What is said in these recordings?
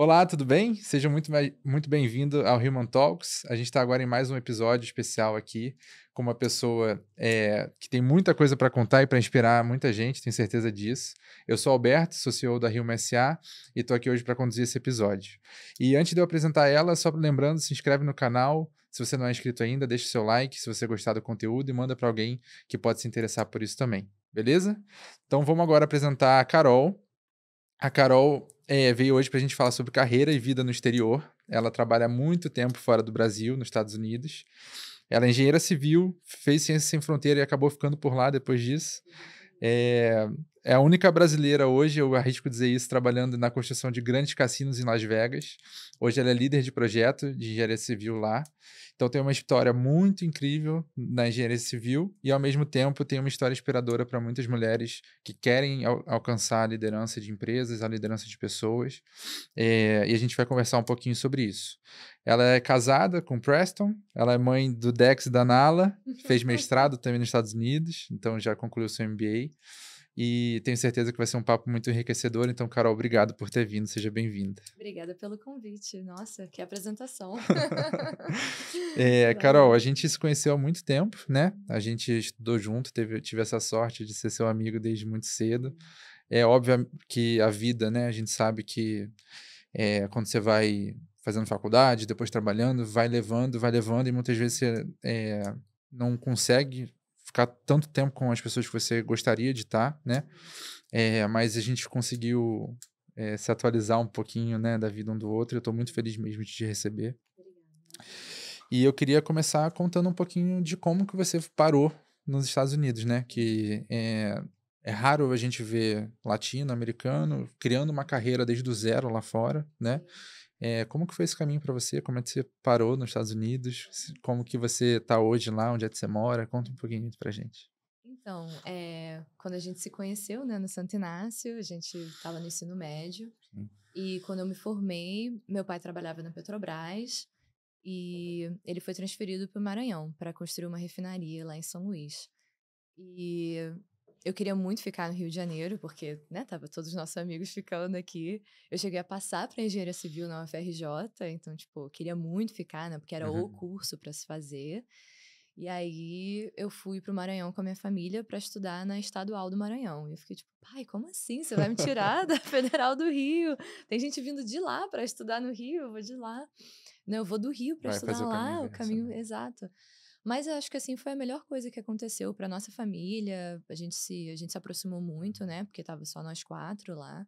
Olá, tudo bem? Seja muito bem-vindo ao Human Talks. A gente está agora em mais um episódio especial aqui, com uma pessoa que tem muita coisa para contar e para inspirar muita gente, tenho certeza disso. Eu sou Alberto, sou CEO da Human SA e estou aqui hoje para conduzir esse episódio. E antes de eu apresentar ela, só lembrando, se inscreve no canal. Se você não é inscrito ainda, deixa o seu like se você gostar do conteúdo e manda para alguém que pode se interessar por isso também, beleza? Então vamos agora apresentar a Carol. A Carol, veio hoje para a gente falar sobre carreira e vida no exterior. Ela trabalha há muito tempo fora do Brasil, nos Estados Unidos. Ela é engenheira civil, fez Ciências Sem Fronteira e acabou ficando por lá depois disso. É, é a única brasileira hoje, eu arrisco dizer isso, trabalhando na construção de grandes cassinos em Las Vegas. Hoje ela é líder de projeto de engenharia civil lá. Então tem uma história muito incrível na engenharia civil e, ao mesmo tempo, tem uma história inspiradora para muitas mulheres que querem alcançar a liderança de empresas, a liderança de pessoas. E a gente vai conversar um pouquinho sobre isso. Ela é casada com Preston, ela é mãe do Dex e da Nala, fez mestrado também nos Estados Unidos, então já concluiu seu MBA. E tenho certeza que vai ser um papo muito enriquecedor. Então, Carol, obrigado por ter vindo, seja bem-vinda. Obrigada pelo convite. Nossa, que apresentação. Carol, a Valeu. gente se conheceu há muito tempo, né? A gente estudou junto, tive essa sorte de ser seu amigo desde muito cedo. É óbvio que a vida, né? A gente sabe que quando você vai fazendo faculdade, depois trabalhando, vai levando, e muitas vezes você não consegue ficar tanto tempo com as pessoas que você gostaria de estar, né? Mas a gente conseguiu se atualizar um pouquinho, né, da vida um do outro. Eu estou muito feliz mesmo de te receber. Obrigada. E eu queria começar contando um pouquinho de como que você parou nos Estados Unidos, né? Que é raro a gente ver latino-americano criando uma carreira desde o zero lá fora, né? Como que foi esse caminho para você? Como é que você parou nos Estados Unidos? Como que você está hoje lá? Onde é que você mora? Conta um pouquinho pra gente. Então, quando a gente se conheceu, né, no Santo Inácio, a gente estava no ensino médio. Sim. E quando eu me formei, meu pai trabalhava na Petrobras e ele foi transferido para o Maranhão para construir uma refinaria lá em São Luís. E eu queria muito ficar no Rio de Janeiro, porque, né, tava todos os nossos amigos ficando aqui. Eu cheguei a passar para engenharia civil na UFRJ, então, tipo, eu queria muito ficar, né, porque era o Uhum. curso para se fazer. E aí eu fui pro Maranhão com a minha família para estudar na Estadual do Maranhão. E eu fiquei tipo, pai, como assim? Você vai me tirar da Federal do Rio? Tem gente vindo de lá para estudar no Rio, eu vou de lá. Não, eu vou do Rio para Vai fazer estudar o caminho lá, o inverso, caminho né? exato. Mas eu acho que assim foi a melhor coisa que aconteceu para nossa família. A gente se aproximou muito, né? Porque tava só nós quatro lá.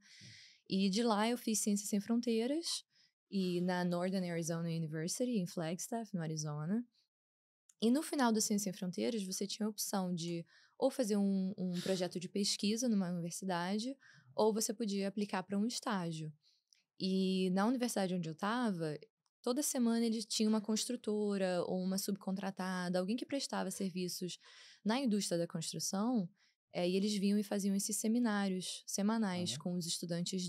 E de lá eu fiz Ciências Sem Fronteiras e na Northern Arizona University em Flagstaff, no Arizona. E no final do Ciências Sem Fronteiras, você tinha a opção de ou fazer um projeto de pesquisa numa universidade, ou você podia aplicar para um estágio. E na universidade onde eu estava, toda semana eles tinham uma construtora ou uma subcontratada, alguém que prestava serviços na indústria da construção, e eles vinham e faziam esses seminários semanais Ah, com os estudantes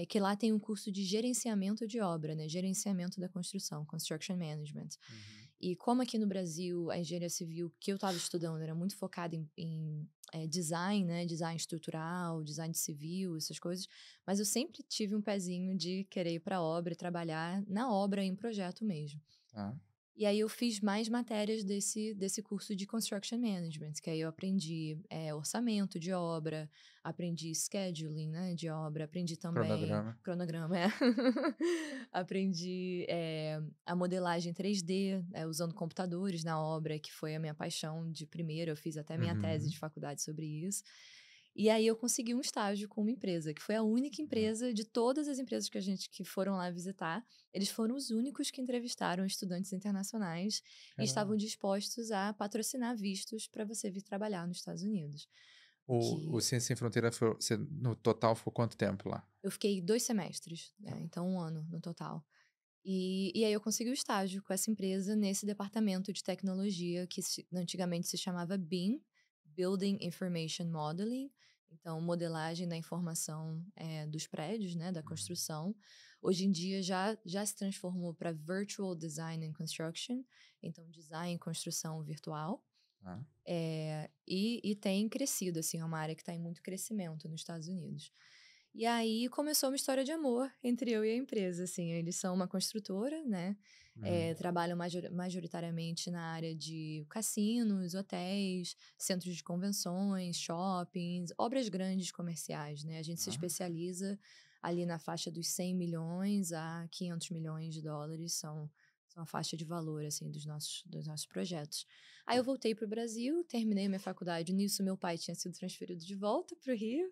que lá tem um curso de gerenciamento de obra, né? Gerenciamento da construção, Construction Management. uhum. E como aqui no Brasil a engenharia civil que eu estava estudando era muito focada em design, né? Design estrutural, design civil, essas coisas. Mas eu sempre tive um pezinho de querer ir para a obra e trabalhar na obra em projeto mesmo. Tá. E aí eu fiz mais matérias desse curso de Construction Management, que aí eu aprendi orçamento de obra, aprendi scheduling, né, de obra, aprendi também Cronograma. cronograma, aprendi a modelagem 3D, usando computadores na obra, que foi a minha paixão de primeira, eu fiz até minha tese Uhum. de faculdade sobre isso. E aí eu consegui um estágio com uma empresa, que foi a única Ah, empresa de todas as empresas que foram lá visitar, eles foram os únicos que entrevistaram estudantes internacionais e estavam caramba. dispostos a patrocinar vistos para você vir trabalhar nos Estados Unidos. O O que Ciência Sem Fronteira você, no total, ficou quanto tempo lá? eu fiquei 2 semestres, Tá. né? Então 1 ano no total. E aí eu consegui o estágio com essa empresa nesse departamento de tecnologia que antigamente se chamava BIM, Building Information Modeling, então modelagem da informação dos prédios, né, da Uhum. construção. Hoje em dia já se transformou para Virtual Design and Construction, então design e construção virtual. Tá. E tem crescido, assim, é uma área que está em muito crescimento nos Estados Unidos. E aí começou uma história de amor entre eu e a empresa, assim. Eles são uma construtora, né? Uhum. Trabalham majoritariamente na área de cassinos, hotéis, centros de convenções, shoppings, obras grandes comerciais, né? A gente se Ah, especializa ali na faixa dos 100 milhões a 500 milhões de dólares, são a faixa de valor, assim, dos nossos projetos. Aí eu voltei para o Brasil, terminei minha faculdade. Nisso, meu pai tinha sido transferido de volta para o Rio.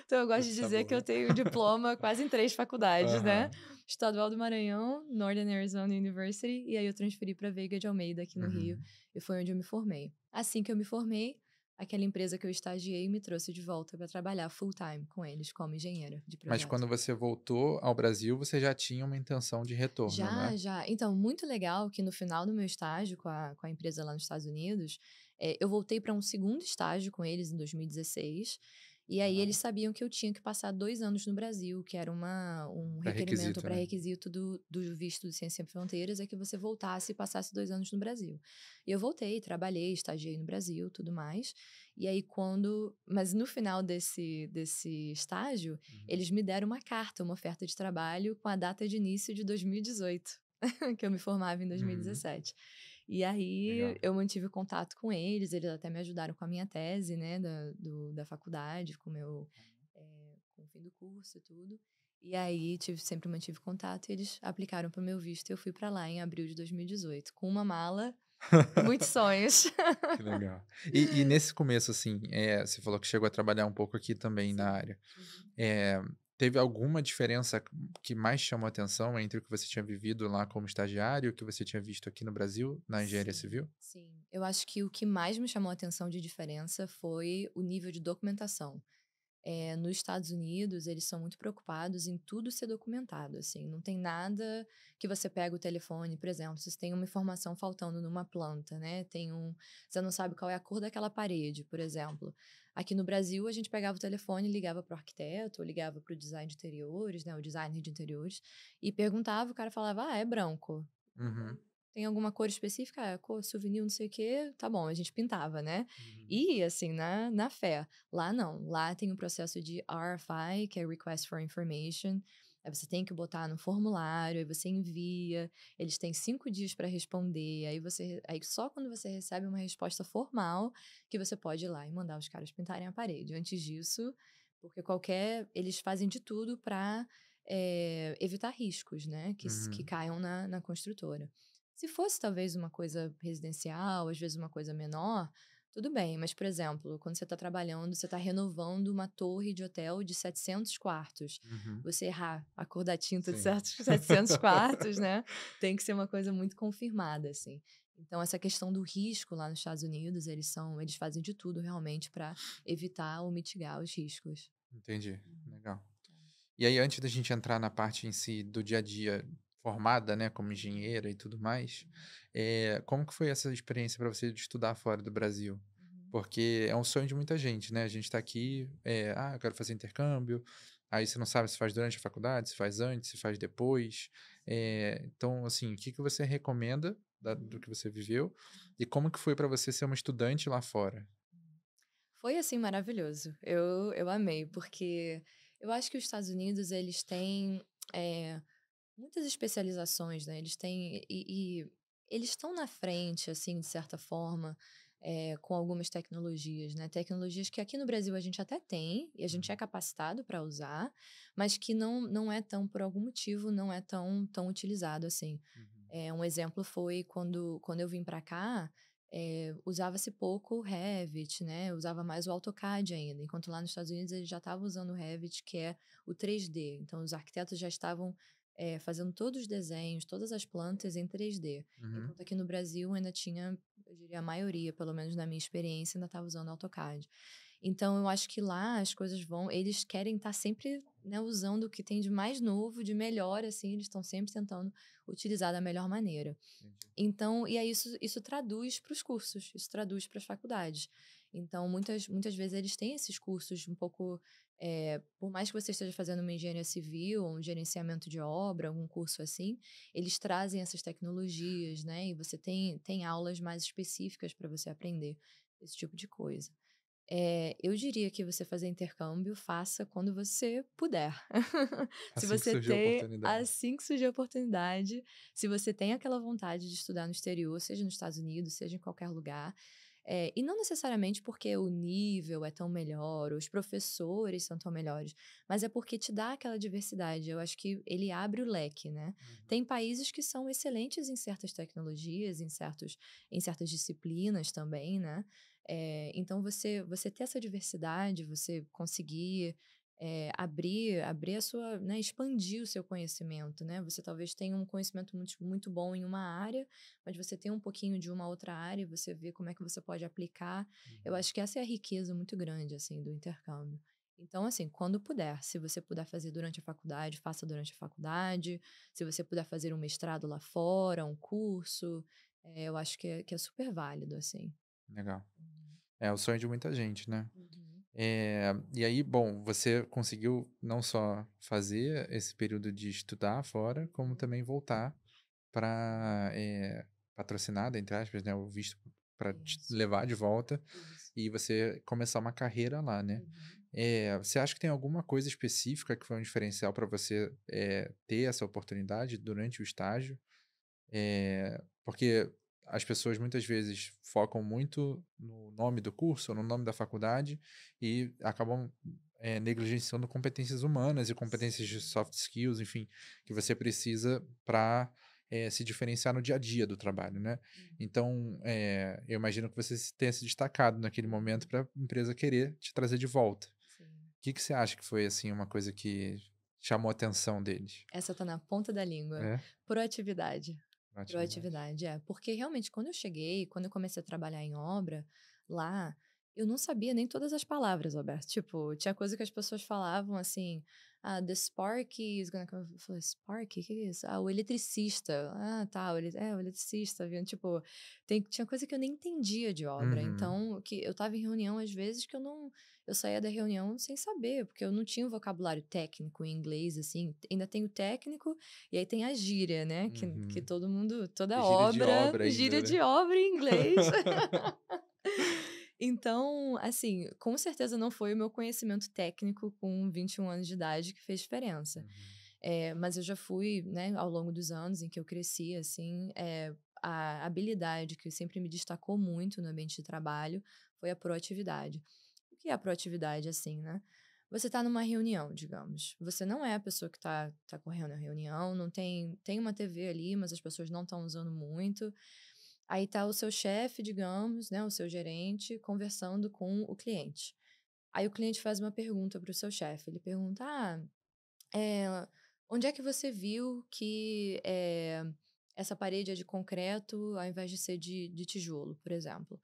Então, eu gosto de coisa dizer que eu boa. tenho diploma quase em 3 faculdades, né? Aham. Estadual do Maranhão, Northern Arizona University, e aí eu transferi para Veiga de Almeida, aqui no Rio, Uhum. e foi onde eu me formei. Assim que eu me formei, aquela empresa que eu estagiei me trouxe de volta para trabalhar full time com eles como engenheira de Mas projeto. quando você voltou ao Brasil, você já tinha uma intenção de retorno, não Já, é? já. Então, muito legal que no final do meu estágio com a empresa lá nos Estados Unidos, eu voltei para um segundo estágio com eles em 2016. E aí eles Aham. sabiam que eu tinha que passar 2 anos no Brasil, que era um requerimento, um Pré-requisito, né? pré-requisito do visto de Ciência Sem Fronteiras, é que você voltasse e passasse 2 anos no Brasil. E eu voltei, trabalhei, estagiei no Brasil, tudo mais. E aí mas no final desse estágio, Uhum. eles me deram uma carta, uma oferta de trabalho com a data de início de 2018, que eu me formava em Uhum. 2017. E aí Legal. eu mantive contato com eles até me ajudaram com a minha tese, né, da faculdade, com o fim do curso e tudo. E aí sempre mantive contato e eles aplicaram para o meu visto e eu fui para lá em abril de 2018, com uma mala e muitos sonhos. Que legal. E nesse começo, assim, você falou que chegou a trabalhar um pouco aqui também na Sim. área. Uhum. Eh, Teve alguma diferença que mais chamou a atenção entre o que você tinha vivido lá como estagiário e o que você tinha visto aqui no Brasil, na engenharia Sim, civil? sim. Eu acho que o que mais me chamou a atenção de diferença foi o nível de documentação. Nos Estados Unidos, eles são muito preocupados em tudo ser documentado, assim. Não tem nada que você pega o telefone, por exemplo, se tem uma informação faltando numa planta, né? Você não sabe qual é a cor daquela parede, por exemplo. Aqui no Brasil, a gente pegava o telefone, ligava para o arquiteto, ou ligava para o design de interiores, né? O designer de interiores, e perguntava, o cara falava, é branco. Uhum. Tem alguma cor específica? Cor, souvenir, não sei o quê, tá bom, a gente pintava, né. Uhum. E, assim, na fé. Lá não, lá tem o processo de RFI, que é Request for Information, aí você tem que botar no formulário, aí você envia, eles têm 5 dias para responder, aí só quando você recebe uma resposta formal que você pode ir lá e mandar os caras pintarem a parede. Antes disso, porque eles fazem de tudo para evitar riscos, né, que Uhum. caiam na construtora. Se fosse talvez uma coisa residencial, às vezes uma coisa menor, tudo bem, mas, por exemplo, quando você está trabalhando, você está renovando uma torre de hotel de 700 quartos. Uhum. Você errar a cor da tinta de Sim. certos 700 quartos, né? Tem que ser uma coisa muito confirmada, assim. Então, essa questão do risco lá nos Estados Unidos, eles fazem de tudo realmente para evitar ou mitigar os riscos. Entendi, Uhum. legal. E aí, antes da gente entrar na parte em si do dia a dia formada, né, como Uhum. engenheira e tudo mais, Uhum. como que foi essa experiência para você de estudar fora do Brasil? Uhum. Porque é um sonho de muita gente, né? A gente está aqui, eu quero fazer intercâmbio, aí você não sabe se faz durante a faculdade, se faz antes, se faz depois. Então, assim, o que que você recomenda do Uhum. que você viveu Uhum. e como que foi para você ser uma estudante lá fora? Uhum. Foi, assim, maravilhoso. Eu amei, porque eu acho que os Estados Unidos, eles têm, eh, muitas especializações, né, e eles estão na frente, assim, de certa forma, com algumas tecnologias, né, tecnologias que aqui no Brasil a gente até tem, e a gente é Uhum, capacitado para usar, mas que não é tão por algum motivo, não é tão utilizado assim. uhum, Um exemplo foi quando eu vim para cá, usava-se pouco o Revit, né, usava mais o AutoCAD ainda, enquanto lá nos Estados Unidos eles já estavam usando o Revit, que é o 3D. Então os arquitetos já estavam, fazendo todos os desenhos, todas as plantas em 3D. uhum, Enquanto aqui no Brasil ainda tinha, eu diria a maioria, pelo menos na minha experiência, ainda estava usando AutoCAD. Então eu acho que lá as coisas eles querem estar sempre, né, usando o que tem de mais novo, de melhor, assim, eles estão sempre tentando utilizar da melhor maneira. entendi. Então, e aí isso traduz para os cursos, isso traduz para as faculdades. Então, muitas vezes eles têm esses cursos um pouco, por mais que você esteja fazendo uma engenharia civil, um gerenciamento de obra, algum curso assim, eles trazem essas tecnologias, né? E você tem aulas mais específicas para você aprender esse tipo de coisa. Eu diria que você fazer intercâmbio, faça quando você puder. Se Assim que você surgiu a tem oportunidade. assim que surgir a oportunidade, se você tem aquela vontade de estudar no exterior, seja nos Estados Unidos, seja em qualquer lugar, e não necessariamente porque o nível é tão melhor, os professores são tão melhores, mas é porque te dá aquela diversidade. Eu acho que ele abre o leque, né? Uhum. Tem países que são excelentes em certas tecnologias, em certas disciplinas também, né? Então, você ter essa diversidade, você conseguir abrir a sua, né, expandir o seu conhecimento, né? Você talvez tenha um conhecimento muito bom em uma área, mas você tem um pouquinho de uma outra área e você vê como é que você pode aplicar. Eu Uhum. acho que essa é a riqueza muito grande, assim, do intercâmbio. Então, assim, quando puder, se você puder fazer durante a faculdade, faça durante a faculdade. Se você puder fazer um mestrado lá fora, um curso, eu acho que é super válido, assim. Legal. Uhum. É o sonho de muita gente, né? Uhum. E aí, bom, você conseguiu não só fazer esse período de estudar fora, como Uhum. também voltar para patrocinado, entre aspas, né, o visto para te Isso, levar de volta isso. e você começar uma carreira lá, né? Uhum. Você acha que tem alguma coisa específica que foi um diferencial para você ter essa oportunidade durante o estágio? Porque as pessoas muitas vezes focam muito no nome do curso, ou no nome da faculdade, e acabam negligenciando competências humanas e competências de Sim, soft skills, enfim, que você precisa para se diferenciar no dia a dia do trabalho, né? uhum, Então, eu imagino que você tenha se destacado naquele momento uhum, para a empresa querer te trazer de volta. sim. O que que você acha que foi assim uma coisa que chamou a atenção deles? Essa tá na ponta da língua. É? Proatividade. Na atividade. Proatividade, é. Porque realmente quando eu cheguei, quando eu comecei a trabalhar em obra lá, eu não sabia nem todas as palavras, Alberto. Tipo, tinha coisa que as pessoas falavam assim, the spark is gonna come. Eu falei, spark? O que que é isso? O eletricista. Ah, tá, o eletricista, viu? Tipo, tinha coisa que eu nem entendia de obra. Uhum. Então, que eu tava em reunião às vezes que eu saía da reunião sem saber, porque eu não tinha um vocabulário técnico em inglês, assim. Ainda tenho técnico, e aí tem a gíria, né? Que Uhum. todo mundo, E toda gíria de obra, obra ainda, gíria né. de obra em inglês. Então, assim, com certeza não foi o meu conhecimento técnico com 21 anos de idade que fez diferença. Uhum. Mas eu já fui, né, ao longo dos anos em que eu cresci, assim, a habilidade que sempre me destacou muito no ambiente de trabalho foi a proatividade. O que é a proatividade, assim, né? Você está numa reunião, digamos. Você não é a pessoa que tá correndo a reunião, não tem uma TV ali, mas as pessoas não estão usando muito. Aí tá o seu chefe, digamos, né, o seu gerente, conversando com o cliente. Aí o cliente faz uma pergunta para o seu chefe. Ele pergunta: é, onde é que você viu que essa parede é de concreto ao invés de ser de tijolo, por exemplo?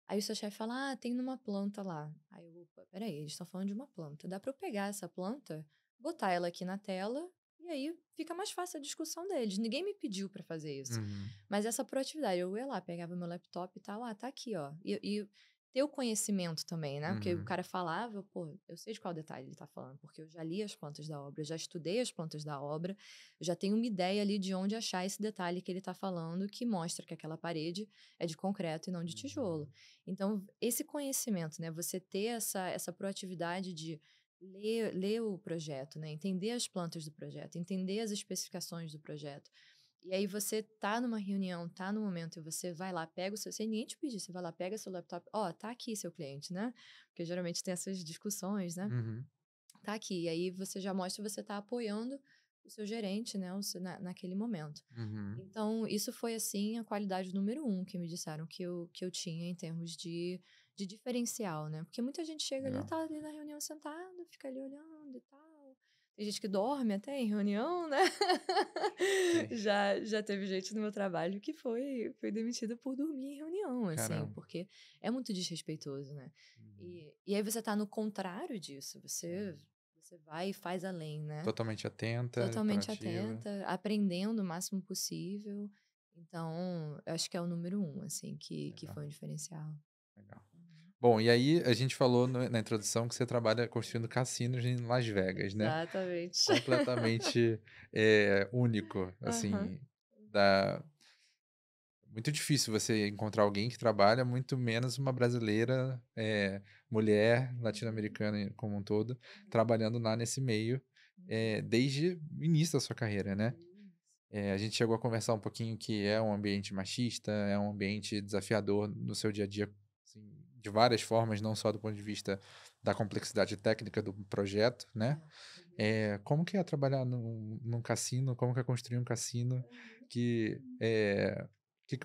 Aí o seu chefe fala: tem numa planta lá. Aí eu, opa, peraí, eles estão falando de uma planta. Dá para eu pegar essa planta, botar ela aqui na tela, e aí fica mais fácil a discussão deles. Ninguém me pediu para fazer isso. Uhum. Mas essa proatividade, eu ia lá, pegava meu laptop e tal, tá aqui, ó. E ter o conhecimento também, né? Porque o Uhum. cara falava, pô, eu sei de qual detalhe ele tá falando, porque eu já li as plantas da obra, eu já estudei as plantas da obra, eu já tenho uma ideia ali de onde achar esse detalhe que ele tá falando, que mostra que aquela parede é de concreto e não de Uhum. tijolo. Então, esse conhecimento, né, você ter essa proatividade de ler o projeto, né, entender as plantas do projeto, entender as especificações do projeto. E aí você tá numa reunião, tá no momento, e você vai lá, pega o seu, sem ninguém te pedir, você vai lá, pega seu laptop, tá aqui seu cliente, né? Porque geralmente tem essas discussões, né? Uhum. Tá aqui. E aí você já mostra que você tá apoiando o seu gerente, né, naquele momento. Uhum. Então, isso foi, assim, a qualidade número um que me disseram que eu tinha em termos de diferencial, né? Porque muita gente chega ali, Legal. tá ali na reunião sentada, fica ali olhando e tal. Tem gente que dorme até em reunião, né? Sim. Já teve gente no meu trabalho que foi demitida por dormir em reunião, assim, Caramba. porque é muito desrespeitoso, né? Uhum. E aí você tá no contrário disso, você vai e faz além, né? Totalmente atenta, Totalmente proativa. atenta, aprendendo o máximo possível. Então, eu acho que é o número um, assim, que Legal, foi um diferencial. legal. Uhum. Bom, e aí a gente falou na introdução que você trabalha construindo cassinos em Las Vegas, né? Exatamente. Completamente único, Aham. assim, da muito difícil você encontrar alguém que trabalha, muito menos uma brasileira, mulher, Uhum, latino-americana como um todo, uhum, trabalhando lá nesse meio, uhum. desde o início da sua carreira, né? Isso. A gente chegou a conversar um pouquinho que é um ambiente machista, é um ambiente desafiador no seu dia a dia, assim, de várias formas, não só do ponto de vista da complexidade técnica do projeto, né? É. Uhum. Como que é trabalhar num cassino? Como que é construir um cassino? Uhum. Que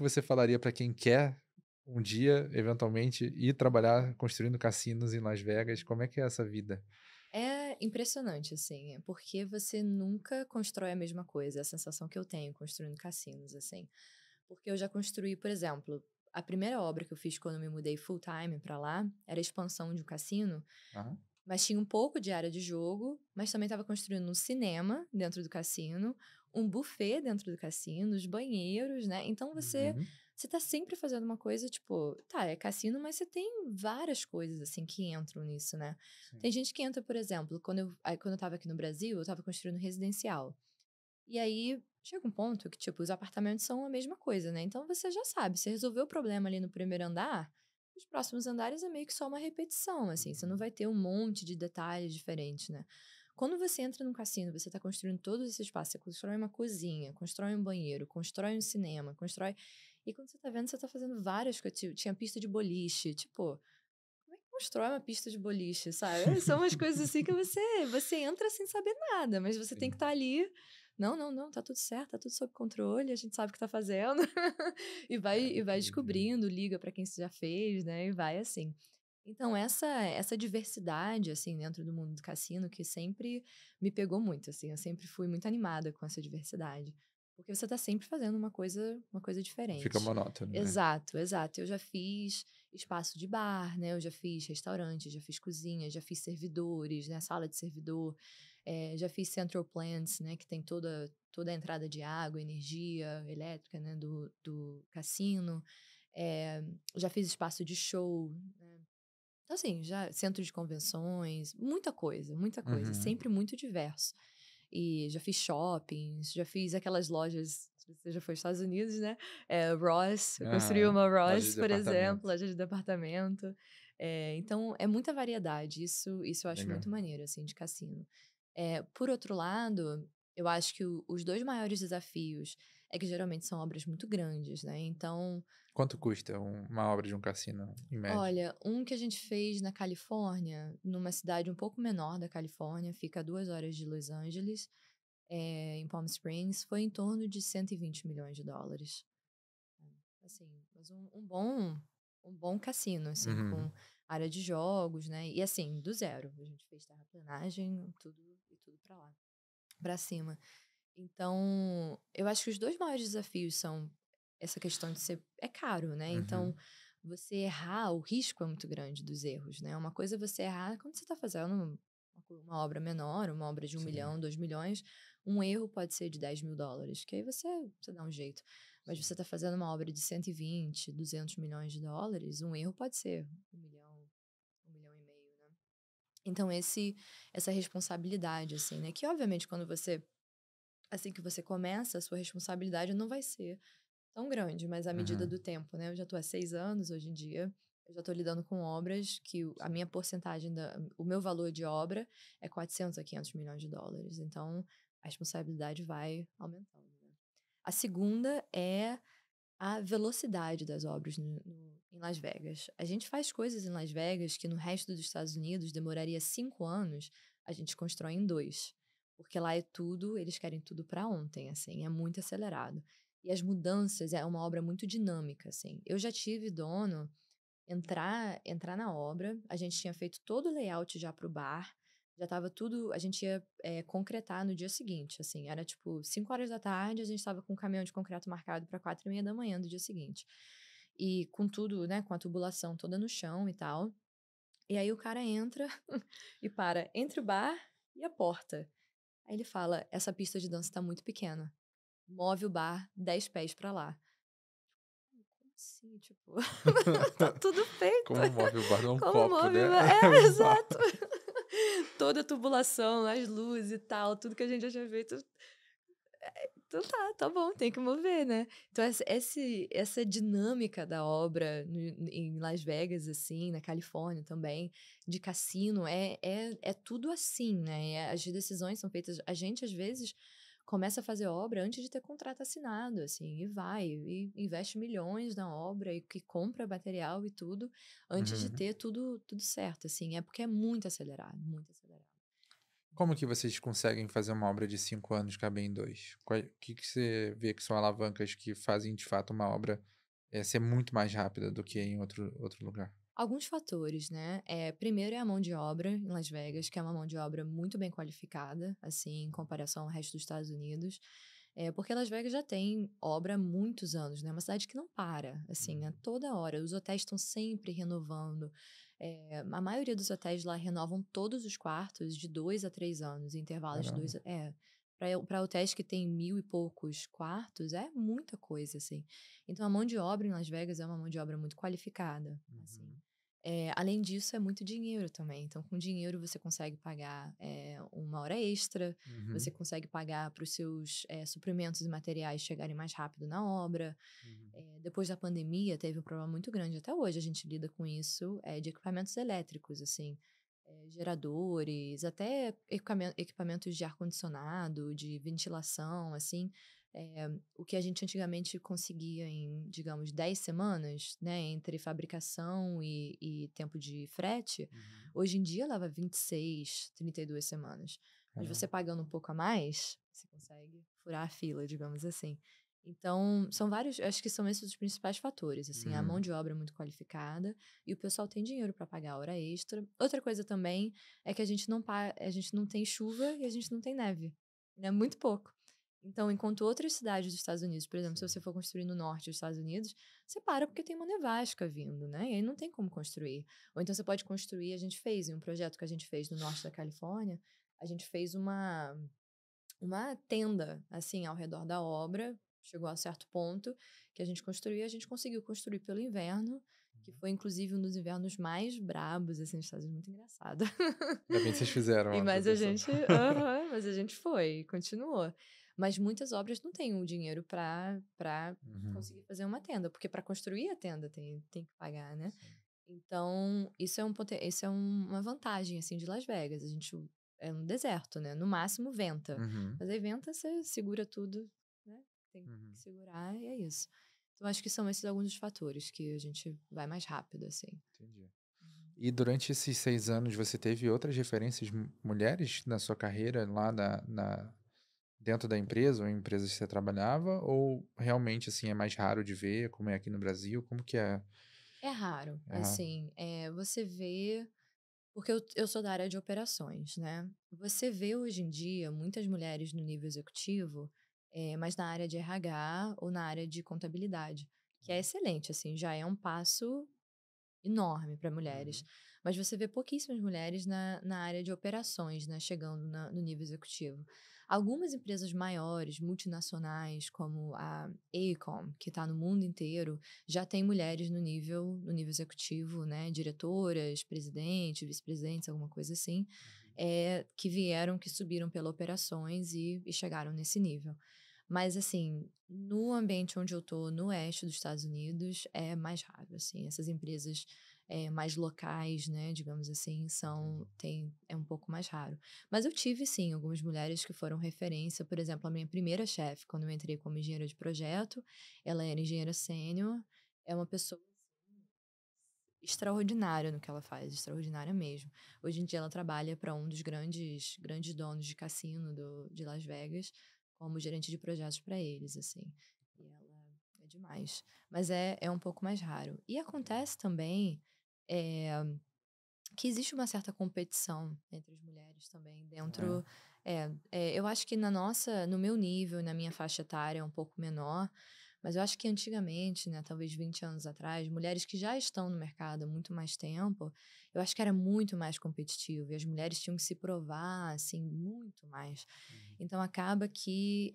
você falaria para quem quer um dia, eventualmente, ir trabalhar construindo cassinos em Las Vegas? Como é que é essa vida? É impressionante, assim, porque você nunca constrói a mesma coisa, é a sensação que eu tenho construindo cassinos, assim. Porque eu já construí, por exemplo, a primeira obra que eu fiz quando eu me mudei full time pra lá era a expansão de um cassino, Aham. mas tinha um pouco de área de jogo, mas também estava construindo um cinema dentro do cassino, um buffet dentro do cassino, os banheiros, né? Então Uhum. você tá sempre fazendo uma coisa, tipo, tá, é cassino, mas você tem várias coisas assim que entram nisso, né? Sim. Tem gente que entra, por exemplo, quando eu tava aqui no Brasil, eu tava construindo residencial. E aí chega um ponto que, tipo, os apartamentos são a mesma coisa, né? Então você já sabe, você resolveu o problema ali no primeiro andar, os próximos andares é meio que só uma repetição, assim, você não Uhum. vai ter um monte de detalhes diferentes, né? Quando você entra num cassino, você está construindo todo esse espaço, você constrói uma cozinha, constrói um banheiro, constrói um cinema, constrói. E quando você tá vendo, você tá fazendo várias coisas. Tinha pista de boliche, tipo, como é que constrói uma pista de boliche, sabe? São umas coisas assim que você entra sem saber nada, mas você tem que Sim. estar ali. Não, não, não, tá tudo certo, tá tudo sob controle, a gente sabe o que tá fazendo. E vai Entendi. descobrindo, liga para quem você já fez, né? E vai assim. Então, essa diversidade, assim, dentro do mundo do cassino, que sempre me pegou muito, assim. Eu sempre fui muito animada com essa diversidade. Porque você tá sempre fazendo uma coisa Não fica diferente. monótono, né? Exato, exato. Eu já fiz espaço de bar, né? Eu já fiz restaurante, já fiz cozinha, já fiz servidores, né? Sala de servidor. Já fiz central plants, né? Que tem toda a entrada de água, energia elétrica, né? Do cassino. Eh, já fiz espaço de show, né? Então, assim, já centro de convenções, muita coisa, Uhum. sempre muito diverso. E já fiz shoppings, já fiz aquelas lojas, se você já foi aos Estados Unidos, né? Ross, eu construí Aham. uma Loja de Ross, por exemplo, departamento. loja de departamento. Então, é muita variedade, isso eu acho Legal. muito maneiro, assim, de cassino. Por outro lado, eu acho que os dois maiores desafios é que geralmente são obras muito grandes, né? Então, Quanto custa uma obra de um cassino, em média? olha, um que a gente fez na Califórnia, numa cidade um pouco menor da Califórnia, fica a 2 horas de Los Angeles, em Palm Springs, foi em torno de 120 milhões de dólares. Assim, mas um bom cassino, assim, Uhum. com área de jogos, né? E assim, do zero. A gente fez terraplanagem, tudo pra lá, pra cima. Então, eu acho que os dois maiores desafios são essa questão de ser é caro, né, então Uhum. você errar, o risco é muito grande dos erros, né, uma coisa é você errar quando você está fazendo uma obra menor, uma obra de 1 milhão, Sim, 2 milhões, um erro pode ser de US$ 10.000, que aí você dá um jeito. Mas sim. você está fazendo uma obra de 120, 200 milhões de dólares, um erro pode ser 1 milhão, 1,5 milhão, né. Então essa responsabilidade, assim, né, que obviamente quando você assim que você começa, a sua responsabilidade não vai ser tão grande, mas à medida Uhum. do tempo, né? Eu já estou há 6 anos hoje em dia, eu já estou lidando com obras que a Sim. minha porcentagem, o meu valor de obra é 400 a 500 milhões de dólares. Então, a responsabilidade vai aumentando, né? A segunda é a velocidade das obras em Las Vegas. A gente faz coisas em Las Vegas que no resto dos Estados Unidos demoraria 5 anos, a gente constrói em dois. Porque lá é tudo, eles querem tudo para ontem, assim, é muito acelerado. E as mudanças é uma obra muito dinâmica, assim. Eu já tive dono entrar na obra, a gente tinha feito todo o layout já para o bar, já estava tudo, a gente ia concretar no dia seguinte, assim, era tipo 5 horas da tarde, a gente estava com um caminhão de concreto marcado para 4:30 da manhã do dia seguinte. E com tudo, né, com a tubulação toda no chão e tal. E aí o cara entra e para entre o bar e a porta. Aí ele fala: essa pista de dança tá muito pequena. Move o bar 10 pés para lá. Como assim? Tipo, tá tudo feito. Como move o bar num Como copo, move né? o bar? Um Exato. papo. Toda a tubulação, as luzes e tal, tudo que a gente já tinha feito. Então tá bom, tem que mover, né? Então essa dinâmica da obra em Las Vegas, assim, na Califórnia também, de cassino, é tudo assim, né? As decisões são feitas, a gente às vezes começa a fazer obra antes de ter contrato assinado, assim, e investe milhões na obra, e que compra material e tudo, antes de Uhum. ter tudo certo, assim, é porque é muito acelerado, muito acelerado. Como que vocês conseguem fazer uma obra de 5 anos caber em 2? O que você vê que são alavancas que fazem, de fato, uma obra ser muito mais rápida do que em outro lugar? Alguns fatores, né? Primeiro é a mão de obra em Las Vegas, que é uma mão de obra muito bem qualificada, assim, em comparação ao resto dos Estados Unidos. Porque Las Vegas já tem obra há muitos anos, né? É uma cidade que não para, assim, a Uhum. toda hora. Os hotéis estão sempre renovando. A maioria dos hotéis lá renovam todos os quartos de 2 a 3 anos, em intervalos de Caramba. para hotéis que têm 1.000 e poucos quartos, é muita coisa, assim. Então, a mão de obra em Las Vegas é uma mão de obra muito qualificada, assim. Uhum. Além disso, é muito dinheiro também. Então, com dinheiro, você consegue pagar uma hora extra, você Uhum. consegue pagar para os seus suprimentos e materiais chegarem mais rápido na obra. Uhum. Depois da pandemia, teve um problema muito grande. Até hoje a gente lida com isso, de equipamentos elétricos, assim, geradores, até equipamentos de ar-condicionado, de ventilação, assim. O que a gente antigamente conseguia em, digamos, 10 semanas, né, entre fabricação e tempo de frete, Uhum. hoje em dia leva 26, 32 semanas. Mas você Caramba. pagando um pouco a mais, você consegue furar a fila, digamos assim. Então, são vários, acho que são esses os principais fatores, assim, a mão Uhum. de obra é muito qualificada e o pessoal tem dinheiro para pagar a hora extra. Outra coisa também é que a gente não tem chuva e a gente não tem neve, né? Muito pouco. Então, enquanto outras cidades dos Estados Unidos, por exemplo, se Sim. você for construir no norte dos Estados Unidos, você para porque tem uma nevasca vindo, né? E aí não tem como construir. Ou então você pode construir, a gente fez em um projeto que a gente fez no norte da Califórnia, a gente fez uma tenda, assim, ao redor da obra, chegou a certo ponto que a gente construiu, e a gente conseguiu construir pelo inverno, que foi inclusive um dos invernos mais brabos, assim, nos Estados Unidos, muito engraçado. Ainda bem que vocês fizeram E a mas a proteção. gente aham, mas a gente foi e continuou. Mas muitas obras não têm o dinheiro para Uhum. conseguir fazer uma tenda, porque para construir a tenda tem que pagar, né. Sim. Então, isso é uma vantagem, assim, de Las Vegas, a gente é um deserto, né, no máximo venta, Uhum. mas aí venta, você segura tudo, né, tem que Uhum. segurar e é isso. Então acho que são esses alguns dos fatores que a gente vai mais rápido, assim. Entendi. Uhum. E durante esses 6 anos, você teve outras referências mulheres na sua carreira lá dentro da empresa ou em empresas que você trabalhava? Ou realmente, assim, é mais raro de ver, como é aqui no Brasil? Como que é? É raro, É raro? assim, você vê porque eu sou da área de operações, né. Você vê hoje em dia muitas mulheres no nível executivo, mas na área de RH ou na área de contabilidade, que é excelente, assim, já é um passo enorme para mulheres. Uhum. Mas você vê pouquíssimas mulheres na área de operações, né, chegando no nível executivo. Algumas empresas maiores, multinacionais, como a Acom, que está no mundo inteiro, já tem mulheres no nível executivo, né, diretoras, presidentes, vice-presidentes, alguma coisa assim, que subiram pela operações e chegaram nesse nível. Mas, assim, no ambiente onde eu tô, no oeste dos Estados Unidos, é mais raro, assim, essas empresas, mais locais, né, digamos assim, Entendi. é um pouco mais raro. Mas eu tive sim, algumas mulheres que foram referência, por exemplo, a minha primeira chefe, quando eu entrei como engenheira de projeto, ela era engenheira sênior, é uma pessoa extraordinária no que ela faz, extraordinária mesmo. Hoje em dia ela trabalha para um dos grandes donos de cassino de Las Vegas, como gerente de projetos para eles, assim. E ela é demais. Mas é um pouco mais raro. E acontece também eh, que existe uma certa competição entre as mulheres também É. dentro. Eu acho que no meu nível, na minha faixa etária é um pouco menor, mas eu acho que antigamente, né, talvez 20 anos atrás, mulheres que já estão no mercado há muito mais tempo, eu acho que era muito mais competitivo e as mulheres tinham que se provar, assim, muito mais. Uhum. Então acaba que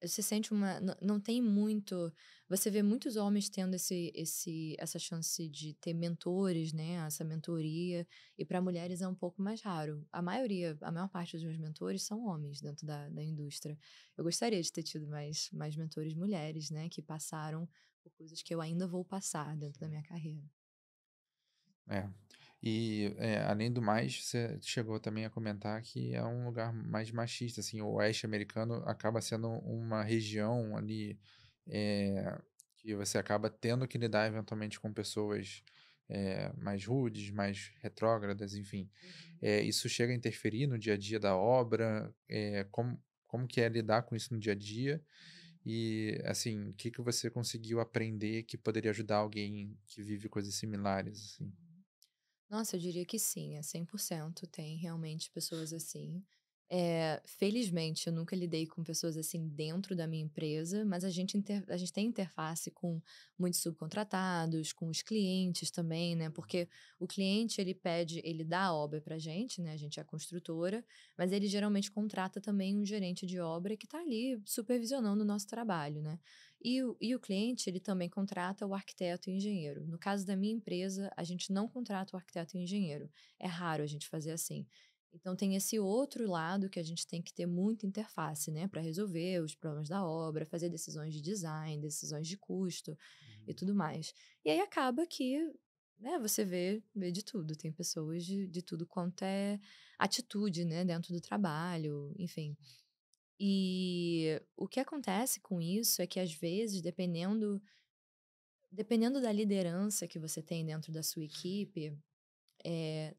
você sente uma não tem muito você vê muitos homens tendo essa chance de ter mentores, né, essa mentoria, e para mulheres é um pouco mais raro. A maior parte dos meus mentores são homens dentro da indústria. Eu gostaria de ter tido mais mentores mulheres, né, que passaram por coisas que eu ainda vou passar dentro da minha carreira. É. E, além do mais, você chegou também a comentar que é um lugar mais machista, assim, o oeste americano acaba sendo uma região ali, eh, que você acaba tendo que lidar eventualmente com pessoas, mais rudes, mais retrógradas, enfim. Uhum. Isso chega a interferir no dia a dia da obra? Como que é lidar com isso no dia a dia? E, assim, o que que você conseguiu aprender que poderia ajudar alguém que vive coisas similares, assim? Uhum. Nossa, eu diria que sim, é 100% tem realmente pessoas assim. Felizmente, eu nunca lidei com pessoas assim dentro da minha empresa, mas a gente tem interface com muitos subcontratados, com os clientes também, né? Porque o cliente, ele dá a obra pra gente, né? A gente é a construtora, mas ele geralmente contrata também um gerente de obra que está ali supervisionando o nosso trabalho, né? E o cliente, ele também contrata o arquiteto e o engenheiro. No caso da minha empresa, a gente não contrata o arquiteto e o engenheiro. É raro a gente fazer assim. Então tem esse outro lado que a gente tem que ter muita interface, né, para resolver os problemas da obra, fazer decisões de design, decisões de custo e tudo mais. E aí acaba que, né, você vê de tudo. Tem pessoas de tudo quanto é atitude, né, dentro do trabalho, enfim. E o que acontece com isso é que, às vezes, dependendo da liderança que você tem dentro da sua equipe,